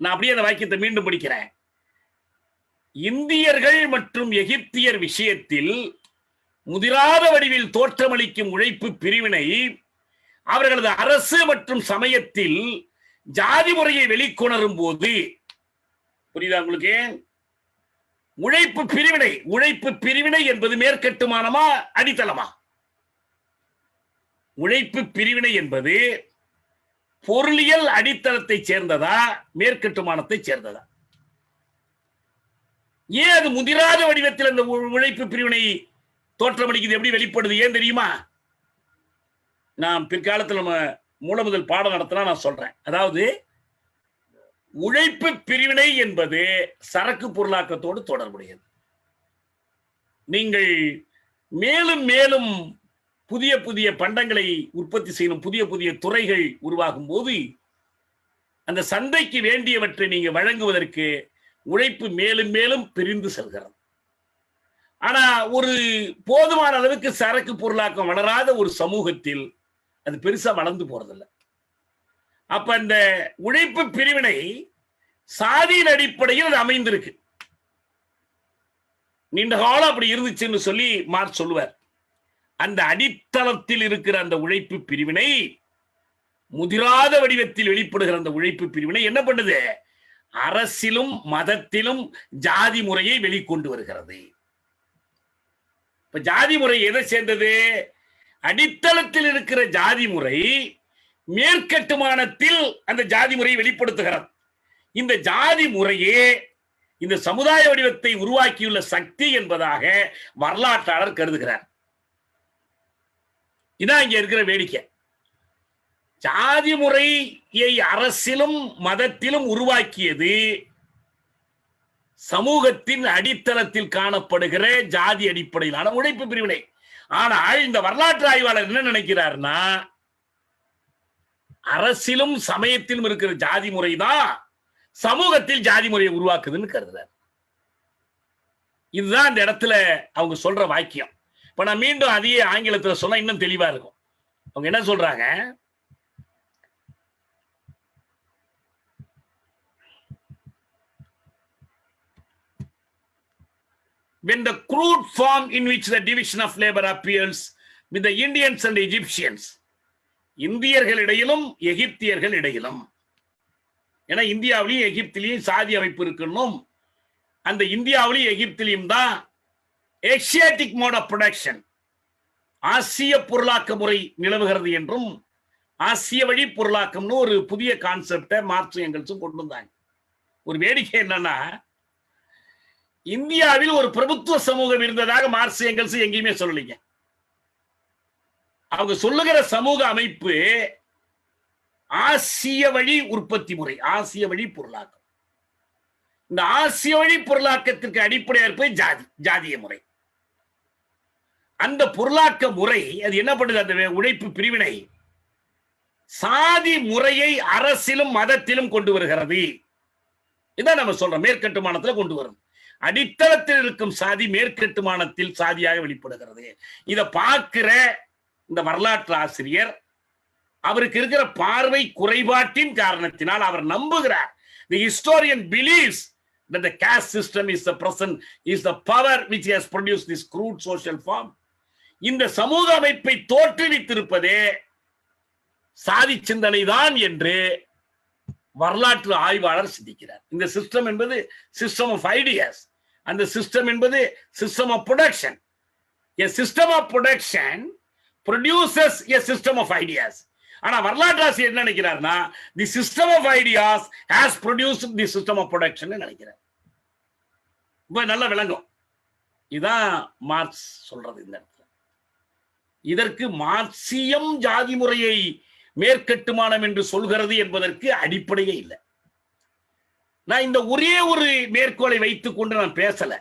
நான் அப்படியே அந்த வாக்கியத்தை மீண்டும் படிக்கிறேன். இந்தியர்கள் மற்றும் எகிப்தியர் விஷயத்தில் முதிராத வடிவில் தோற்றமளிக்கும் உழைப்பு பிரிவினை அவர்களது அரசு மற்றும் சமயத்தில் ஜாதி முறையை வெளிக்கொணரும் போது, புரியுதா உங்களுக்கு? உழைப்பு பிரிவினை என்பது மேற்கட்டுமானமா அடித்தளமா? உழைப்பு பிரிவினை என்பது பொருளியல் அடித்தளத்தை சேர்ந்ததா மேற்கட்டுமானத்தை சேர்ந்ததா? ஏன் அது முதிராத வடிவத்தில் அந்த உழைப்பு பிரிவினை தோற்றமளிக்குது? எப்படி வெளிப்படுது? ஏன் தெரியுமா? நான் பிற்காலத்தில் நம்ம மூலமுதல் பாடம் நடத்தினா நான் சொல்றேன். அதாவது உழைப்பு பிரிவினை என்பது சரக்கு பொருளாக்கத்தோடு தொடர்புடையது. நீங்கள் மேலும் மேலும் புதிய புதிய பண்டங்களை உற்பத்தி செய்யணும், புதிய புதிய துறைகள் உருவாகும் போது அந்த சந்தைக்கு வேண்டியவற்றை நீங்க வழங்குவதற்கு உழைப்பு மேலும் மேலும் பிரிந்து செல்கிறது. ஆனா ஒரு போதுமான அளவுக்கு சரக்கு பொருளாக்கம் வளராத ஒரு சமூகத்தில் அது பெருசா வளர்ந்து போறதில்லை. அப்ப அந்த உழைப்பு பிரிவினை சாதியின் அடிப்படையில் அது அமைந்திருக்கு. நீண்ட காலம் அப்படி இருந்துச்சுன்னு சொல்லி மார்க்ஸ் சொல்லுவார். அந்த அடித்தளத்தில் இருக்கிற அந்த உழைப்பு பிரிவினை முதிராத வடிவத்தில் வெளிப்படுகிற அந்த உழைப்பு பிரிவினை என்ன பண்ணுது? அரசிலும் மதத்திலும் ஜாதி முறையை வெளிக்கொண்டு வருகிறது. இப்ப ஜாதி முறை எதை சேர்ந்தது? அடித்தளத்தில் இருக்கிற ஜாதி முறை மேற்கட்டுமானத்தில் அந்த ஜாதி முறையை வெளிப்படுத்துகிறது. இந்த ஜாதி முறையே இந்த சமுதாய வடிவத்தை உருவாக்கியுள்ள சக்தி என்பதாக வரலாற்றாளர் கருதுகிறார். இதான் இங்க இருக்கிற வேடிக்கை. ஜாதி முறையை அரசிலும் மதத்திலும் உருவாக்கியது சமூகத்தின் அடித்தளத்தில் காணப்படுகிற ஜாதி அடிப்படையிலான உழைப்பு பிரிவினை. ஆனால் இந்த வரலாற்று ஆய்வாளர் என்ன நினைக்கிறார்னா, அரசிலும் சமயத்திலும் இருக்கிற ஜாதி முறைதான் சமூகத்தில் ஜாதி முறையை உருவாக்குதுன்னு கருதுறார். இதுதான் இந்த இடத்துல அவங்க சொல்ற வாக்கியம். இப்ப நான் மீண்டும் அதையே ஆங்கிலத்தில் சொன்னா இன்னும் தெளிவா இருக்கும். அவங்க என்ன சொல்றாங்க? When the crude form in which the division of labor appears with the Indians and Egyptians, இந்தியர்களிடையிலும் எகிப்தியர்கள் இடையிலும், ஏன்னா இந்தியாவிலையும் எகிப்திலையும் சாதி அமைப்பு இருக்கணும். அந்த இந்தியாவிலையும் எகிப்திலையும் தான் ஏசியாட்டிக் மோட் ஆஃப் ப்ரொடக்ஷன், ஆசிய பொருளாக்க முறை நிலவுகிறது என்றும் ஆசிய வழி பொருளாக்கம்னு ஒரு புதிய கான்செப்டை மார்க்சும் எங்கெல்ஸும் கொண்டு வந்தாங்க. ஒரு வேடிக்கை என்னன்னா, இந்தியாவில் ஒரு பிரபுத்துவ சமூகம் இருந்ததாக மார்க்ஸ் எங்கெல்ஸ் எங்கேயுமே சொல்லலைங்க. அவங்க சொல்லுகிற சமூக அமைப்பு ஆசிய வழி உற்பத்தி முறை, ஆசிய வழி பொருளாக்கம். இந்த ஆசிய வழி பொருளாக்கத்திற்கு அடிப்படையாக இருப்பது ஜாதிய முறை. அந்த பொருளாக்க முறை அது என்ன பண்ணுது? அந்த உழைப்பு பிரிவினை சாதி முறையை அரசிலும் மதத்திலும் கொண்டு வருகிறது. இதான் நம்ம சொல்றோம், மேற்கட்டுமானத்தில் கொண்டு வரும். அடித்தளத்தில் இருக்கும் சாதி மேற்கட்டுமானத்தில் சாதியாக வெளிப்படுகிறது. இதை பார்க்கிற இந்த வரலாற்று ஆசிரியர் அவருக்கு இருக்கிற பார்வை குறைபாட்டின் காரணத்தினால் அவர் நம்புகிறார். The historian believes that the caste system is the present, is the power which has produced this crude social form. இந்த சமூக அமைப்பை தோற்றுவித்திருப்பதே சாதி சிந்தனை தான் என்று வரலாற்று ஆய்வாளர் சிந்திக்கிறார். இந்த சிஸ்டம் என்பது சிஸ்டம் ஆஃப் ஐடியாஸ், அந்த சிஸ்டம் என்பது system of production. A system of production produces a system of ideas. ஆனா வரலாற்று ஆசிரியர் என்ன நினைக்கிறார்னா, the system of ideas has produced the system of production நினைக்கிறார். இப்ப நல்ல விளங்கும். இதான் மார்க்ஸ் சொல்றது இந்த இடத்துல. இதற்கு மார்க்சியம் ஜாதி முறையை மேற்கட்டுமானம் என்று சொல்கிறது என்பதற்கு அடிப்படையே இல்லை. நான் இந்த ஒரே ஒரு மேற்கோளை வைத்துக் கொண்டு நான் பேசல.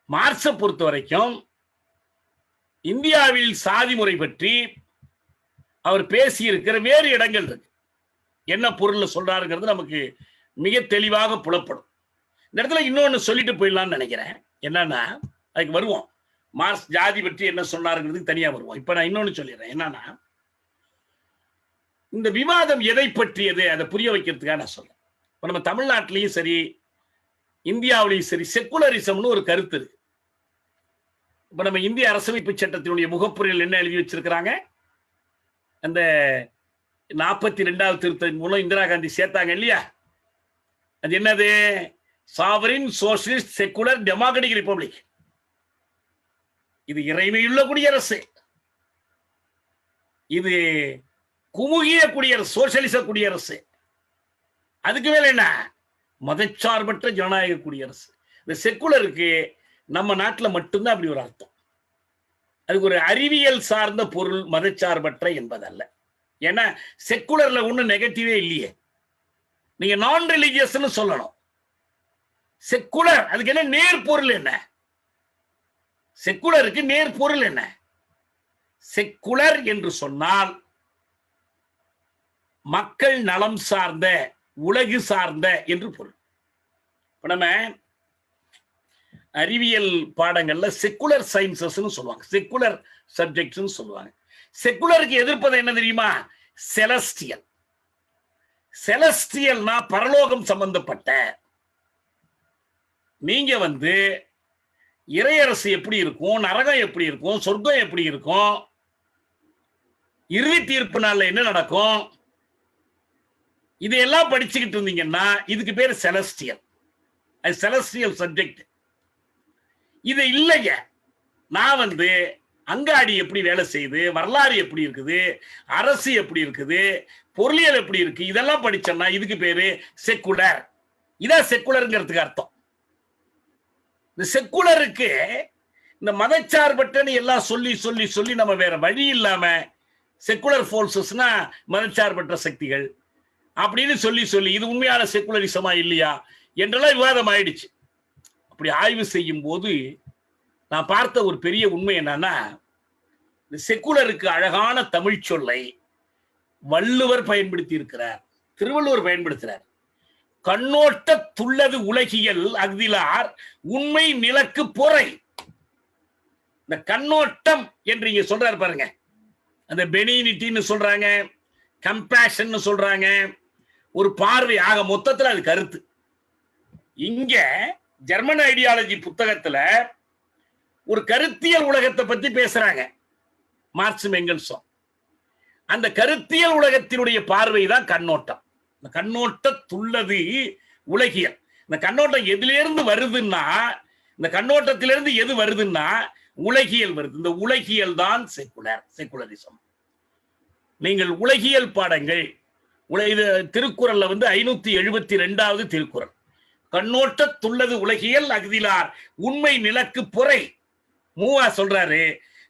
மார்க்ஸை பொறுத்த வரைக்கும் இந்தியாவில் சாதி முறை பற்றி அவர் பேசியிருக்கிற வேறு இடங்கள் இருக்கு. என்ன பொருள் சொல்றாருங்கிறது நமக்கு மிக தெளிவாக புலப்படும். இந்த இடத்துல இன்னொன்னு சொல்லிட்டு போயிடலாம்னு நினைக்கிறேன். என்னன்னா, அதுக்கு வருவோம். மார்க்ஸ் ஜாதி பற்றி என்ன சொன்னாருங்கிறதுக்கு தனியா வருவோம். இப்ப நான் இன்னொன்னு சொல்லிடுறேன். என்னன்னா, இந்த விவாதம் எதை பற்றியது அதை புரிய வைக்கிறதுக்காக நான் சொல்றேன். இப்ப நம்ம தமிழ்நாட்டிலையும் சரி இந்தியாவிலையும் சரி செக்குலரிசம்னு ஒரு கருத்து இருக்கு. இப்ப நம்ம இந்திய அரசமைப்பு சட்டத்தினுடைய முகப்புரையில் என்ன எழுதி வச்சிருக்கிறாங்க? அந்த 42வது திருத்தத்தின் மூலம் இந்திரா காந்தி சேர்த்தாங்க இல்லையா? அது என்னது? Sovereign socialist secular democratic republic. இது இறைமையுள்ள குடியரசு, இது குமுகிய குடியரசு, சோசியலிச குடியரசு. அதுக்கு மேல என்ன? மதச்சார்பற்ற ஜனநாயக குடியரசு. இந்த செக்குலருக்கு நம்ம நாட்டில் மட்டும்தான் அப்படி ஒரு அர்த்தம். அதுக்கு ஒரு அறிவியல் சார்ந்த பொருள், மதச்சார்பற்ற என்பதல்ல. ஏன்னா செக்குலர்ல ஒன்றும் நெகட்டிவே இல்லையே. நீங்க நான் ரிலிஜியஸ்னு சொல்லணும். செக்குலர் அதுக்கு என்ன நேர் பொருள்? என்ன செக்குலருக்கு நேர் பொருள் என்ன? செக்குலர் என்று சொன்னால் மக்கள் நலம் சார்ந்த, உலகு சார்ந்த என்று பொருள். இப்ப நம்ம அறிவியல் பாடங்கள்ல செக்குலர் சயின்சஸ் சொல்லுவாங்க, செக்குலர் சப்ஜெக்ட்ஸ் சொல்லுவாங்க. செக்குலருக்கு எதிர்ப்பது என்ன தெரியுமா? செலஸ்டியல். செலஸ்டியல்னா பரலோகம் சம்பந்தப்பட்ட. நீங்க இறையரசு எப்படி இருக்கும், நரகம் எப்படி இருக்கும், சொர்க்கம் எப்படி இருக்கும், இறுதி தீர்ப்பு நாள்ல என்ன நடக்கும், இதையெல்லாம் படிச்சுக்கிட்டு இருந்தீங்கன்னா இதுக்கு பேர் செலஸ்டியல். அது செலஸ்டியல் சப்ஜெக்ட். இது இல்லைங்க. நான் அங்காடி எப்படி வேலை செய்யுது, வரலாறு எப்படி இருக்குது, அரசு எப்படி இருக்குது, பொருளியல் எப்படி இருக்கு, இதெல்லாம் படிச்சோம்னா இதுக்கு பேரு செக்குலர். இதான் செக்குலருங்கிறதுக்கு அர்த்தம். இந்த செக்குலருக்கு இந்த மதச்சார்பற்றன்னு எல்லாம் சொல்லி சொல்லி சொல்லி நம்ம வேற வழி இல்லாம செக்குலர் போர்சஸ்னா மதச்சார்பற்ற சக்திகள் அப்படின்னு சொல்லி சொல்லி இது உண்மையான செக்குலரிசமா இல்லையா என்றெல்லாம் விவாதம் ஆயிடுச்சு. அப்படி ஆய்வு செய்யும் போது நான் பார்த்த ஒரு பெரிய உண்மை என்னன்னா, இந்த செக்குலருக்கு அழகான தமிழ் சொல்லை வள்ளுவர் பயன்படுத்தி இருக்கிறார், திருவள்ளுவர் பயன்படுத்துறார். கண்ணோட்ட துள்ளது உலகியல் அஃதிலார் உண்மை நிலக்கு பொறை. இந்த கண்ணோட்டம் என்று இங்க சொல்றாரு பாருங்க. அந்த பெனினிட்டின்னு சொல்றாங்க, கம்பேஷன் சொல்றாங்க, ஒரு பார்வை. ஆக மொத்தத்தில் அது கருத்து. இங்க ஜெர்மன் ஐடியாலஜி புத்தகத்துல ஒரு கருத்தியல் உலகத்தை பத்தி பேசுறாங்க மார்க்சும் எங்கெல்ஸும். அந்த கருத்தியல் உலகத்தினுடைய பார்வை தான் கண்ணோட்டம். இந்த கண்ணோட்டத்துள்ளது உலகியல். இந்த கண்ணோட்டம் எதிலிருந்து வருதுன்னா, இந்த கண்ணோட்டத்திலிருந்து எது வருதுன்னா உலகியல் வருது. இந்த உலகியல் தான் செக்குலரிசம். நீங்கள் உலகியல் பாடங்கள் திருக்குறள்ல 572வது திருக்குறள், கண்ணோட்டத்துள்ளது உலகியல் அஃதிலார் உண்மை நிலக்கு பொறை. மூவா சொல்றாரு,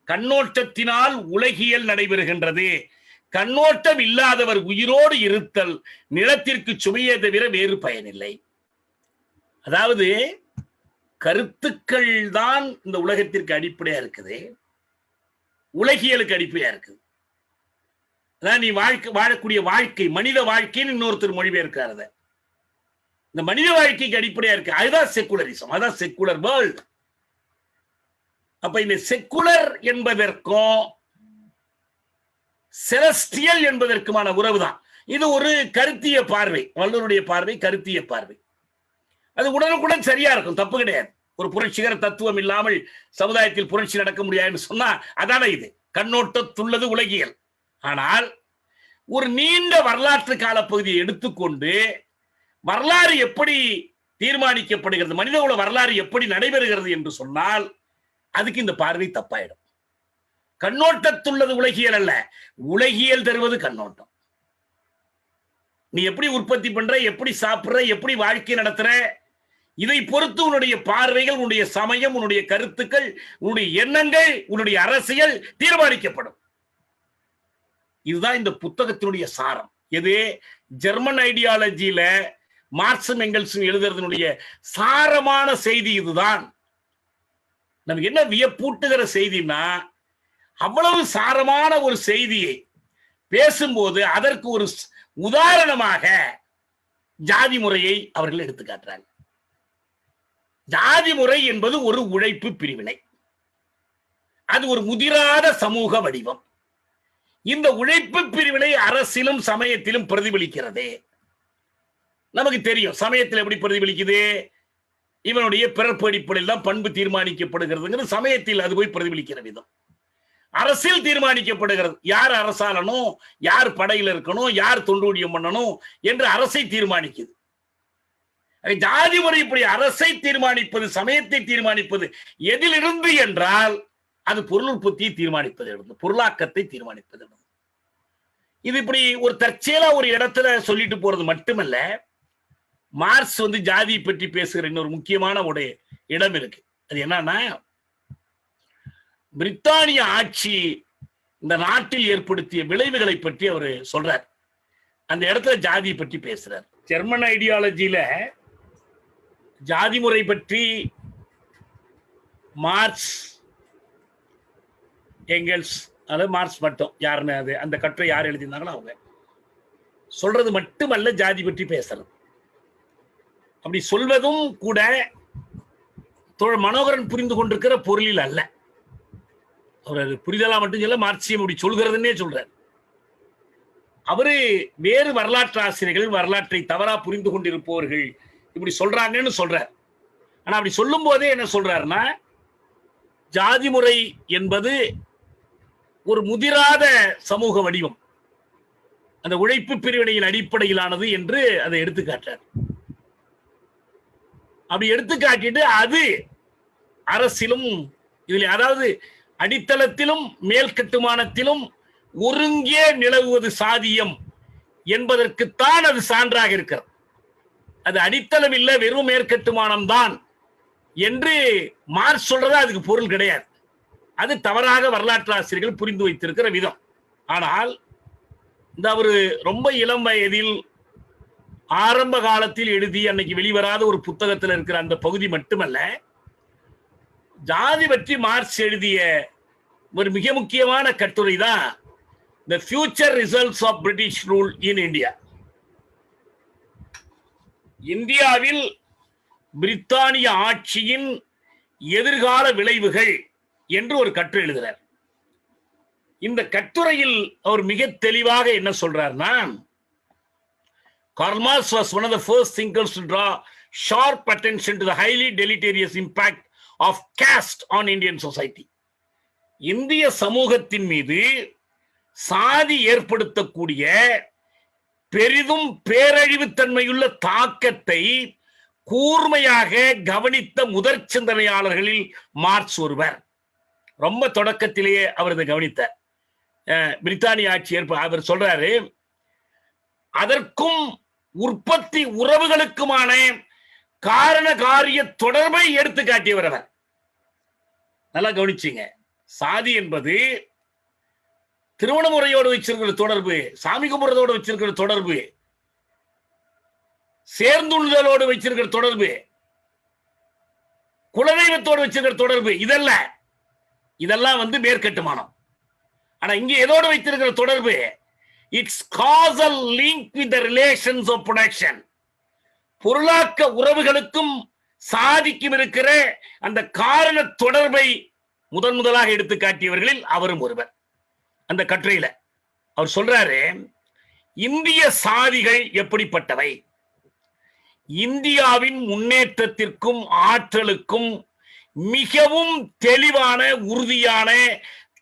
கண்ணோட்டத்தினால் உலகியல் நடைபெறுகின்றது, கண்ணோட்டம் இல்லாதவர் உயிரோடு இருத்தல் நிலத்திற்கு சுமையே தவிர வேறு பயனில்லை. அதாவது கருத்துக்கள் தான் இந்த உலகத்திற்கு அடிப்படையா இருக்குது, உலகியலுக்கு அடிப்படையா இருக்குது. அதான் நீ வாழக்கூடிய வாழ்க்கை, மனித வாழ்க்கைன்னு இன்னொருத்தர் மொழிபெயர்க்கிறார். இந்த மனித வாழ்க்கைக்கு அடிப்படையா இருக்கு. அதுதான் செக்குலரிசம், அதான் செக்குலர் வேர்ல்ட். அப்ப இந்த செக்குலர் என்பதற்கும் செலஸ்டியல் என்பதற்குமான உறவு தான் இது. ஒரு கருத்திய பார்வை, வள்ளுவருடைய பார்வை கருத்திய பார்வை. அது உடனுக்குடன் சரியா இருக்கும், தப்பு கிடையாது. ஒரு புரட்சிகர தத்துவம் இல்லாமல் சமுதாயத்தில் புரட்சி நடக்க முடியாதுன்னு சொன்னா அதான இது கண்ணோட்டத்துள்ளது உலகியல். ஆனால் ஒரு நீண்ட வரலாற்று கால பகுதியை எடுத்துக்கொண்டு வரலாறு எப்படி தீர்மானிக்கப்படுகிறது, மனிதகுல வரலாறு எப்படி நடைபெறுகிறது என்று சொன்னால் அதுக்கு இந்த பார்வை தப்பாயிடும். கண்ணோட்டத்துள்ளது உலகியல் அல்ல, உலகியல் தருவது கண்ணோட்டம். நீ எப்படி உற்பத்தி பண்ற, எப்படி சாப்பிடுற, எப்படி வாழ்க்கை நடத்துற, இதை பொறுத்து உன்னுடைய பார்வைகள், உன்னுடைய சமயம், உன்னுடைய கருத்துக்கள், உன்னுடைய எண்ணங்கள், உன்னுடைய அரசியல் தீர்மானிக்கப்படும். இதுதான் இந்த புத்தகத்தினுடைய சாரம். எது? ஜெர்மன் ஐடியாலஜியில மார்க்சும் எங்கெல்ஸும் எழுதுறதுனுடைய சாரமான செய்தி இதுதான். நமக்கு என்ன வியப்பூட்டுகிற செய்தினா, அவ்வளவு சாரமான ஒரு செய்தியை பேசும்போது அதற்கு ஒரு உதாரணமாக ஜாதி முறையை அவர்கள் எடுத்து காட்டுறாங்க. ஜாதி முறை என்பது ஒரு உழைப்பு பிரிவினை, அது ஒரு முதிராத சமூக வடிவம். இந்த உழைப்பு பிரிவினை அரசிலும் சமயத்திலும் பிரதிபலிக்கிறது. நமக்கு தெரியும் சமயத்தில் எப்படி பிரதிபலிக்குது. இவனுடைய பிறப்பு அடிப்படையில் தான் பண்பு தீர்மானிக்கப்படுகிறது. சமயத்தில் அது போய் பிரதிபலிக்கிற விதம் அரசியல் தீர்மானிக்கப்படுகிறது. யார் அரசாளனும், யார் படையில் இருக்கணும், யார் தொண்டூழியம் பண்ணணும் என்று அரசை தீர்மானிக்குது. ஜாதி முறை இப்படி அரசை தீர்மானிப்பது, சமயத்தை தீர்மானிப்பது எதிலிருந்து என்றால் அது பொருள் உற்பத்தியை தீர்மானிப்பது, பொருளாக்கத்தை தீர்மானிப்பது. இது இப்படி ஒரு தற்செயலா ஒரு இடத்துல சொல்லிட்டு போறது மட்டுமல்ல, மார்க்ஸ் ஜாதியை பற்றி பேசுகிற இன்னொரு முக்கியமான ஒரு இடம் இருக்கு. அது என்னன்னா, பிரித்தானிய ஆட்சி இந்த நாட்டில் ஏற்படுத்திய விளைவுகளை பற்றி அவர் சொல்றார். அந்த இடத்துல ஜாதியை பற்றி பேசுறார். ஜெர்மன் ஐடியாலஜியில ஜாதி முறை பற்றி மார்க்ஸ், எங்கெல்ஸ், அதாவது மார்க்ஸ் மட்டும் யாருன்னு அது அந்த கட்டுரை யார் எழுதியிருந்தாங்களோ அவங்க சொல்றது மட்டுமல்ல ஜாதி பற்றி பேசுறது. அப்படி சொல்வதும் கூட தோழர் மனோகரன் புரிந்து கொண்டிருக்கிற பொருளில் அல்ல. அவர் அது புரிதலா மட்டும் சொல்ல, மார்க்சியம் அப்படி சொல்கிறதுன்னே சொல்றார். அவரு வேறு வரலாற்று ஆசிரியர்கள், வரலாற்றை தவறா புரிந்து கொண்டிருப்பவர்கள் இப்படி சொல்றாங்கன்னு சொல்றார். ஆனா அப்படி சொல்லும் போதே என்ன சொல்றாருன்னா, ஜாதி முறை என்பது ஒரு முதிராத சமூக வடிவம், அந்த உழைப்பு பிரிவினையின் அடிப்படையிலானது என்று அதை எடுத்துக்காட்டார். அப்படி எடுத்துக்காட்டிட்டு அது அரசிலும் இதில், அதாவது அடித்தளத்திலும் மேல் கட்டுமானத்திலும் ஒருங்கே நிலவுவது சாதியம் என்பதற்குத்தான் அது சான்றாக இருக்கிறது. அது அடித்தளம் இல்லை, வெறும் மேற்கட்டுமானம் தான் என்று மார்க்ஸ் சொல்றதா அதுக்கு பொருள் கிடையாது. அது தவறாக வரலாற்று ஆசிரியர்கள் புரிந்து வைத்திருக்கிற விதம். ஆனால் இந்த அவரு ரொம்ப இளம் வயதில் ஆரம்ப காலத்தில் எழுதி அன்னைக்கு வெளிவராத ஒரு புத்தகத்தில் இருக்கிற அந்த பகுதி மட்டுமல்ல, ஜாதி பற்றி மார்க்ஸ் எழுதிய ஒரு மிக முக்கியமான கட்டுரை தான் The Future Results of British Rule in India. இந்தியாவில் பிரித்தானிய ஆட்சியின் எதிர்கால விளைவுகள் என்று ஒரு கட்டுரை எழுதுகிறார். இந்த கட்டுரையில் அவர் மிக தெளிவாக என்ன சொல்றார்னா, Karl Marx was one of the first thinkers to draw sharp attention to the highly deleterious impact of caste on Indian society. இந்திய சமூகத்தின் மீது சாதி ஏற்படுத்தக்கூடிய பெரிதும் பேரழிவுத்தன்மையுள்ள தாக்கத்தை கூர்மையாக கவனித்த முதற் சிந்தனையாளர்களில் மார்க்ஸ் ஒருவர். ரொம்ப தொடக்கத்திலேயே அவர் இதை கவனித்தார். பிரித்தானிய ஆட்சி அவர் சொல்றாரு, அதற்கும் உற்பத்தி உறவுகளுக்குமான காரண காரிய தொடர்பை எடுத்து காட்டியவர் அவர். நல்லா கவனிச்சீங்க. சாதி என்பது திருமண முறையோடு வச்சிருக்கிற தொடர்பு, சாமி கும்பிடுறதோடு வச்சிருக்கிற தொடர்பு, சேர்ந்துள்ளதோடு வச்சிருக்கிற தொடர்பு, குலதெய்வத்தோடு வச்சிருக்கிற தொடர்பு, இதெல்லாம் மேற்கட்டுமானம். ஆனா இங்க எதோடு வைத்திருக்கிற தொடர்பு, it's causal link with the relations of production. பொருளாக்க உறவுகளுக்கும் சாதிக்கும் இருக்கிற அந்த காரண தொடர்பை முதலாக எடுத்து காட்டியவர்களில் அவரும் ஒருவர். அந்த கட்டுரையில அவர் சொல்றாரு, இந்திய சாதிகள் எப்படிப்பட்டவை, இந்தியாவின் முன்னேற்றத்திற்கும் ஆற்றலுக்கும் மிகவும் தெளிவான உறுதியான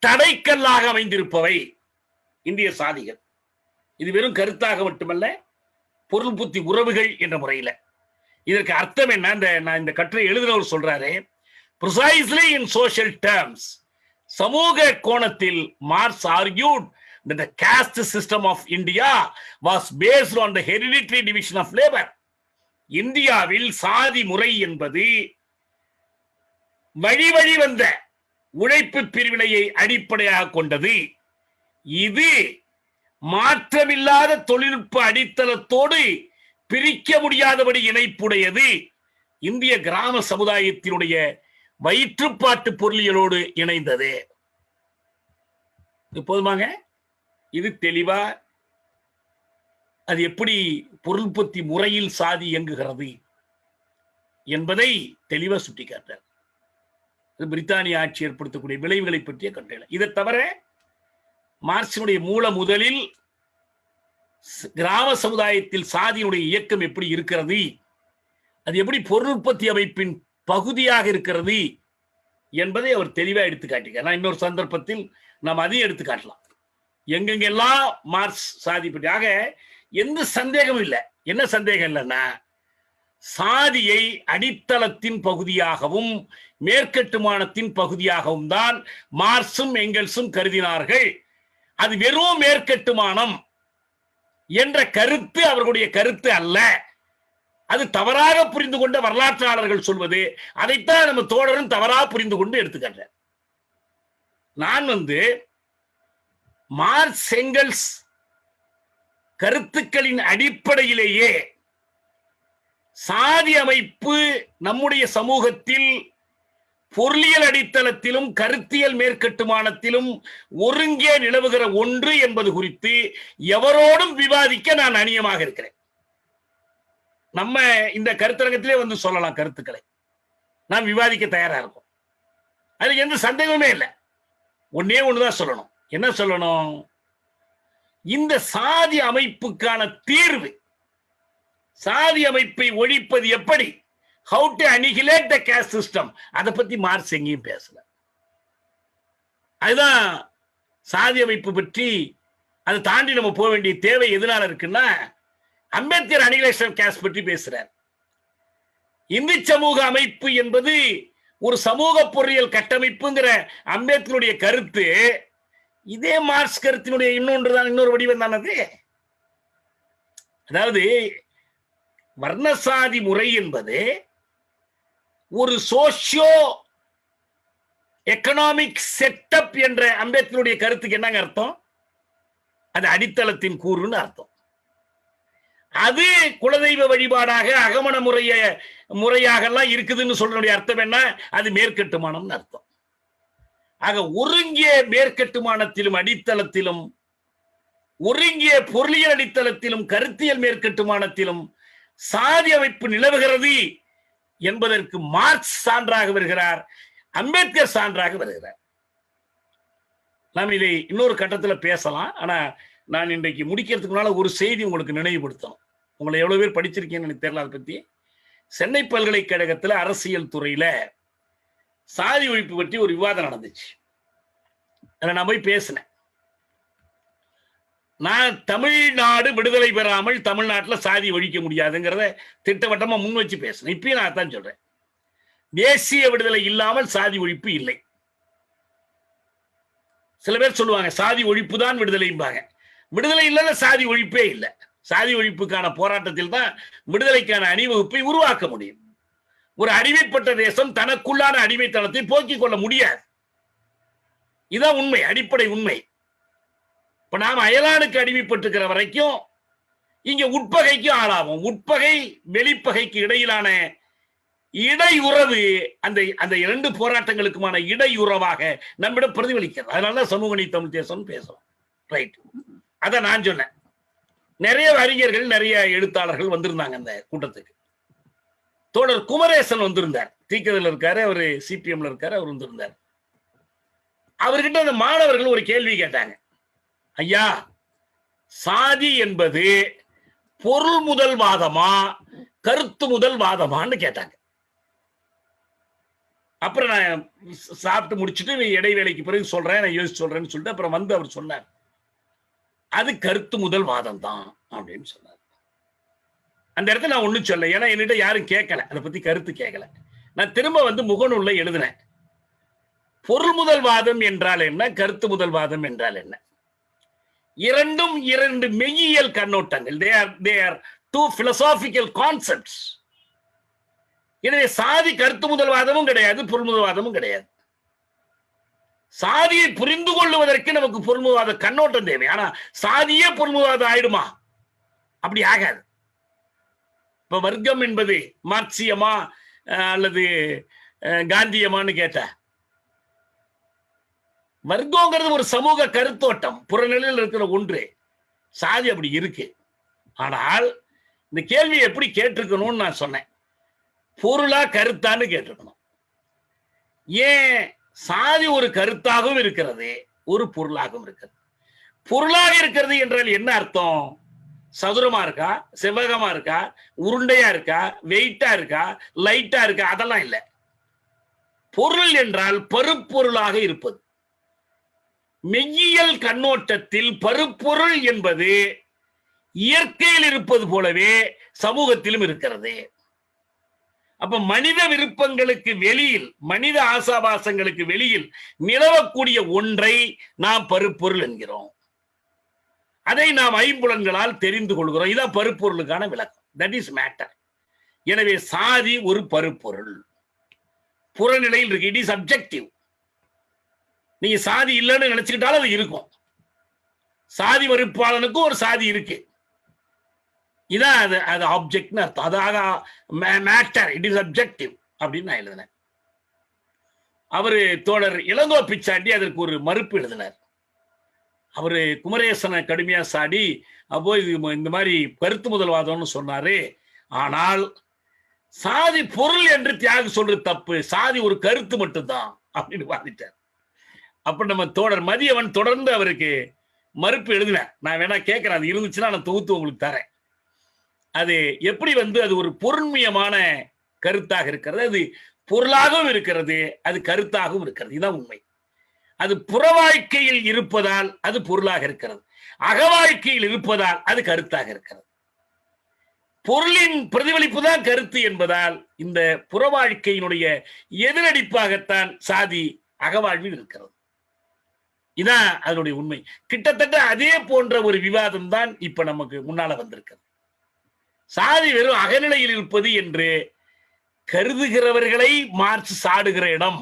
தடைக்கல்லாக அமைந்திருப்பவை இந்திய சாதிகள். இது வெறும் கருத்தாக மட்டுமல்ல, பொருள் புத்தி உறவுகள் என்ற முறையில். இதற்கு அர்த்தம் என்ன, இந்த கட்டுரை எழுதினவர் சொல்றாரு, precisely in social terms, சமூக கோணத்தில் marks argued that the caste system of India was based on the hereditary division of labor. இந்தியாவில் சாதி முறை என்பது வழி வந்த உழைப்பு பிரிவினையை அடிப்படையாக கொண்டது. இது மாற்றமில்லாத தொழில்நுட்ப அடித்தளத்தோடு பிரிக்க முடியாதபடி இணைப்புடையது. இந்திய கிராம சமுதாயத்தினுடைய வயிற்றுப்பாட்டு பொருளியலோடு இணைந்தது. போதுமாங்க? இது தெளிவா அது எப்படி பொருள்பத்தி முறையில் சாதி இயங்குகிறது என்பதை தெளிவா சுட்டிக்காட்டார். பிரித்தானிய ஆட்சி ஏற்படுத்தக்கூடிய விளைவுகளை பற்றிய கட்டுரை. இதை தவிர மார்க்சினுடைய மூல முதலில் கிராம சமுதாயத்தில் சாதியினுடைய இயக்கம் எப்படி இருக்கிறது, அது எப்படி பொருள் உற்பத்தி அமைப்பின் பகுதியாக இருக்கிறது என்பதை அவர் தெளிவாக எடுத்து காட்டுகிறார். நான் இன்னொரு சந்தர்ப்பத்தில் நாம் அதையும் எடுத்து காட்டலாம். எங்கெங்கெல்லாம் மார்க்ஸ் சாதி பற்றி, ஆக எந்த சந்தேகமும் இல்லை. என்ன சந்தேகம் இல்லைன்னா, சாதியை அடித்தளத்தின் பகுதியாகவும் மேற்கட்டுமானத்தின் பகுதியாகவும் தான் மார்க்சும் எங்கெல்ஸும் கருதினார்கள். அது வெறும் மேற்கட்டுமானம் என்ற கருத்து அவர்களுடைய கருத்து அல்ல. அது தவறாக புரிந்து கொண்ட வரலாற்றாளர்கள் சொல்வது. அதைத்தான் நம்ம தோழரும் தவறாக புரிந்து கொண்டு எடுத்துக்கின்றேன். நான் மார்க்ஸ் எங்கெல்ஸ் கருத்துக்களின் அடிப்படையிலேயே சாதி அமைப்பு நம்முடைய சமூகத்தில் பொருளியல் அடித்தளத்திலும் கருத்தியல் மேற்கட்டுமானத்திலும் ஒருங்கே நிலவுகிற ஒன்று என்பது குறித்து எவரோடும் விவாதிக்க நான் அநியமாக இருக்கிறேன். நம்ம இந்த கருத்தரங்கத்திலே சொல்லலாம் கருத்துக்களை, நாம் விவாதிக்க தயாரா இருக்கும். அதுக்கு எந்த சந்தேகமே இல்லை. ஒன்னே ஒண்ணுதான் சொல்லணும். என்ன சொல்லணும்? இந்த சாதி அமைப்புக்கான தீர்வு, சாதி அமைப்பை ஒழிப்பது எப்படி, how to annihilate the caste system, அதை பத்தி மார்க்ஸ் எங்கேயும் பேசல. அதுதான் சாதி அமைப்பு பற்றி. அதை தாண்டி நம்ம போக வேண்டிய தேவை எதனால இருக்குன்னா, அம்பேத்கர் அனிகிலேஷன் கேஸ்ட் பற்றி பேசுறார். இந்து சமூக அமைப்பு என்பது ஒரு சமூக பொறியியல் கட்டமைப்புங்கிற அம்பேத்கருடைய கருத்து இதே மார்க்ஸ் கருத்தினுடைய இன்னொரு வடிவம் தானது. அதாவது வர்ணசாதி முறை என்பது ஒரு சோசியோ எக்கனாமிக் செட்டப் என்ற அம்பேத்கருடைய கருத்துக்கு என்னங்க அர்த்தம்? அது அடித்தளத்தின் கூறுன்னு அர்த்தம். அது குலதெய்வ வழிபாடாக அகமண முறையாக எல்லாம் இருக்குதுன்னு சொல்றதுடைய அர்த்தம் என்ன? அது மேற்கட்டுமானம்னு அர்த்தம். ஆக ஒருங்கிய மேற்கட்டுமானத்திலும் அடித்தளத்திலும், ஒருங்கிய பொருளியல் அடித்தளத்திலும் கருத்தியல் மேற்கட்டுமானத்திலும் சாதி அமைப்பு நிலவுகிறது என்பதற்கு மார்க்ஸ் சான்றாக வருகிறார், அம்பேத்கர் சான்றாக வருகிறார். நாம் இதை இன்னொரு கட்டத்தில் பேசலாம். ஆனா நான் இன்றைக்கு முடிக்கிறதுக்கு முன்னால ஒரு செய்தி உங்களுக்கு நினைவுபடுத்தணும். உங்களை எவ்வளவு பேர் படிச்சிருக்கீங்கன்னு எனக்கு தெரியல. அதை பத்தி சென்னை பல்கலைக்கழகத்தில் அரசியல் துறையில சாதி ஒழிப்பு பற்றி ஒரு விவாதம் நடந்துச்சு. அதில் நான் போய் பேசினேன். நான் தமிழ்நாடு விடுதலை பெறாமல் தமிழ்நாட்டில் சாதி ஒழிக்க முடியாதுங்கிறத திட்டவட்டமா முன் வச்சு பேசினேன். இப்பயும் நான் தான் சொல்றேன், தேசிய விடுதலை இல்லாமல் சாதி ஒழிப்பு இல்லை. சில பேர் சொல்லுவாங்க சாதி ஒழிப்பு தான் விடுதலைம்பாங்க. விடுதலை இல்லைன்னா சாதி ஒழிப்பே இல்லை. சாதி ஒழிப்புக்கான போராட்டத்தில் தான் விடுதலைக்கான அணிவகுப்பை உருவாக்க முடியும். ஒரு அடிமைப்பட்ட தேசம் தனக்குள்ளான அடிமைத்தனத்தை போக்கிக் கொள்ள முடியாது. இதான் உண்மை, அடிப்படை உண்மை. இப்ப நாம் அயலானுக்கு அடிமைப்பட்டிருக்கிற வரைக்கும் இங்க உட்பகைக்கு ஆளாகும். உட்பகை வெளிப்பகைக்கு இடையிலான இடையுறவு, அந்த இரண்டு போராட்டங்களுக்குமான இடையுறவாக நம்மிடம் பிரதிபலிக்கிறது. அதனாலதான் சமூக நீதி தமிழ் தேசம் பேசுறோம். ரைட், அத நான் சொன்னேன். நிறைய அறிஞர்கள், நிறைய எழுத்தாளர்கள் வந்திருந்தாங்க அந்த கூட்டத்துக்கு. தோழர் குமரேசன் வந்திருந்தார், தீக்கதில் இருக்காரு, அவரு சிபிஎம்ல இருக்காரு, அவர் வந்திருந்தார். அவர்கிட்ட அந்த மாணவர்கள் ஒரு கேள்வி கேட்டாங்க. ஐயா, சாதி என்பது பொருள் முதல் வாதமா கருத்து முதல் வாதமான்னு கேட்டாங்க. அப்புறம் நான் சாப்பிட்டு முடிச்சுட்டு இடைவேளைக்கு பிறகு சொல்றேன், நான் யோசிச்சு சொல்றேன்னு சொல்லிட்டு அப்புறம் அவர் சொன்னார், அது கருத்து முதல் வாதம் தான் அப்படின்னு சொன்னார். அந்த இடத்துல நான் ஒண்ணும் சொல்ல, ஏன்னா என்கிட்ட யாரும் கேட்கல, அதை பத்தி கருத்து கேட்கல. நான் திரும்ப முகநூல்ல எழுதினேன், பொருள் முதல் வாதம் என்றால் என்ன, கருத்து முதல் வாதம் என்றால் என்ன. இரண்டும் இரண்டு மெய்யியல் கண்ணோட்டங்கள். they are two philosophical concepts. எனவே சாதி கருத்து முதல் வாதமும் கிடையாது, பொருள் முதல் வாதமும் கிடையாது. சாதியை புரிந்து கொள்வதற்கு நமக்கு பொருள்முதல்வாத கண்ணோட்டம் தேவை. ஆனா சாதியே பொருள்முதல்வாதம் ஆயிடுமா? அப்படி ஆகாது. இப்ப வர்க்கம் என்பது மார்க்சியமா அல்லது காந்தியமான்னு கேட்ட, வர்க்கங்கிறது ஒரு சமூக கருத்தோட்டம், புறநிலையில் இருக்கிற ஒன்று. சாதி அப்படி இருக்கு. ஆனால் இந்த கேள்வியை எப்படி கேட்டிருக்கணும்னு நான் சொன்னேன், பொருளா கருத்தான்னு கேட்டிருக்கணும். ஏன்? சாதி ஒரு கருத்தாகவும் இருக்கிறது, ஒரு பொருளாகவும் இருக்கிறது. பொருளாக இருக்கிறது என்றால் என்ன அர்த்தம்? சதுரமா இருக்கா, செவ்வகமா இருக்கா, உருண்டையா இருக்கா, வெயிட்டா இருக்கா, லைட்டா இருக்கா, அதெல்லாம் இல்லை. பொருள் என்றால் பருப்பொருளாக இருப்பது. மெய்யியல் கண்ணோட்டத்தில் பருப்பொருள் என்பது இயற்கையில் இருப்பது போலவே சமூகத்திலும் இருக்கிறது. அப்ப மனித விருப்பங்களுக்கு வெளியில், மனித ஆசாபாசங்களுக்கு வெளியில் நிலவக்கூடிய ஒன்றை நாம் பருப்பொருள் என்கிறோம். அதை நாம் ஐம்புலன்களால் தெரிந்து கொள்கிறோம். இதான் பருப்பொருளுக்கான விளக்கம். That is matter. எனவே சாதி ஒரு பருப்பொருள், புறநிலையில் இருக்கு. It is objective. நீங்க சாதி இல்லைன்னு நினைச்சுக்கிட்டாலும் அது இருக்கும். சாதி மறுப்பாளனுக்கும் ஒரு சாதி இருக்கு. இதான் அது ஆப்ஜெக்ட்னு அர்த்தம். அதாக மேட்டர், இட் இஸ் அப்ஜெக்டிவ் அப்படின்னு நான் எழுதினேன். அவரு தோழர் இளங்கோ பிச்சாண்டி அதற்கு ஒரு மறுப்பு எழுதினார். அவரு குமரேசனை கடுமையா சாடி அப்போ இந்த மாதிரி கருத்து முதல்வாதம்னு சொன்னாரு. ஆனால் சாதி பொருள் என்று தியாகு சொல்றது தப்பு, சாதி ஒரு கருத்து மட்டும்தான் அப்படின்னு வாதிட்டார். அப்ப நம்ம தோழர் மதியவன் தொடர்ந்து அவருக்கு மறுப்பு எழுதினார். நான் வேணா கேட்கிறேன், அது இருந்துச்சுன்னா நான் தொகுத்து உங்களுக்கு தரேன். அது எப்படி அது ஒரு பொருண்மையமான கருத்தாக இருக்கிறது, அது பொருளாகவும் இருக்கிறது, அது கருத்தாகவும் இருக்கிறது. இதுதான் உண்மை. அது புற வாழ்க்கையில் இருப்பதால் அது பொருளாக இருக்கிறது, அக வாழ்க்கையில் இருப்பதால் அது கருத்தாக இருக்கிறது. பொருளின் பிரதிபலிப்பு தான் கருத்து என்பதால் இந்த புற வாழ்க்கையினுடைய எதிரடிப்பாகத்தான் சாதி அகவாழ்வில் இருக்கிறது. இதான் அதனுடைய உண்மை. கிட்டத்தட்ட அதே போன்ற ஒரு விவாதம் தான் இப்ப நமக்கு முன்னால வந்திருக்கிறது. சாதி வெறும் அகநிலையில் இருப்பது என்று கருதுகிறவர்களை மார்க்ஸ் சாடுகிற இடம்,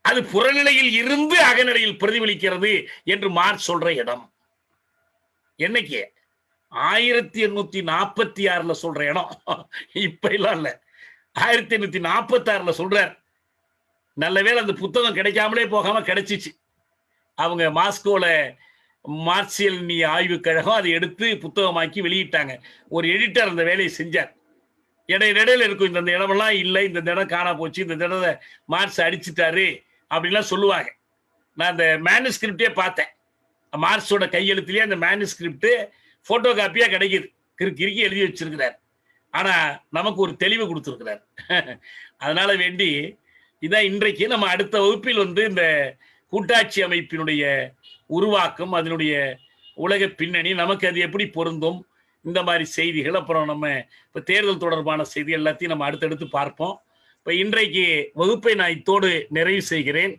அது புறநிலையில் இருந்து அகநிலையில் பிரதிபலிக்கிறது என்று மார்க்ஸ் சொல்ற இடம். என்னைக்கு 1846 சொல்ற இடம், இப்ப எல்லாம் இல்ல, 1846 சொல்றார். நல்லவேளை அந்த புத்தகம் கிடைக்காமலே போகாம கிடைச்சிச்சு. அவங்க மாஸ்கோல மார்க்சியல் ஆய்வு கழகம் அதை எடுத்து புத்தகமாக்கி வெளியிட்டாங்க. ஒரு எடிட்டர் அந்த வேலையை செஞ்சார். இடையில இருக்கும், இந்த இடமெல்லாம் இல்லை, இந்த இடம் காணா போச்சு, இந்த இடத்தை மார்க்ஸ் அடிச்சுட்டாரு அப்படின்லாம் சொல்லுவாங்க. நான் அந்த மேனுஸ்கிரிப்டே பார்த்தேன். மார்க்ஸோட கையெழுத்திலேயே அந்த மேனுஸ்கிரிப்ட் போட்டோ காப்பியா கிடைக்குது. கிறுக்கி எழுதி வச்சிருக்கிறார். ஆனா நமக்கு ஒரு தெளிவு கொடுத்துருக்கிறார். அதனால வேண்டி இதான் இன்றைக்கு நம்ம அடுத்த வகுப்பில் இந்த கூட்டாட்சி அமைப்பினுடைய உருவாக்கம், அதனுடைய உலக பின்னணி, நமக்கு அது எப்படி பொருந்தும், இந்த மாதிரி செய்திகள், அப்புறம் நம்ம இப்ப தேர்தல் தொடர்பான செய்தி எல்லாத்தையும் நம்ம அடுத்தடுத்து பார்ப்போம். இப்ப இன்றைக்கு வகுப்பை நான் இத்தோடு நிறைவு செய்கிறேன்.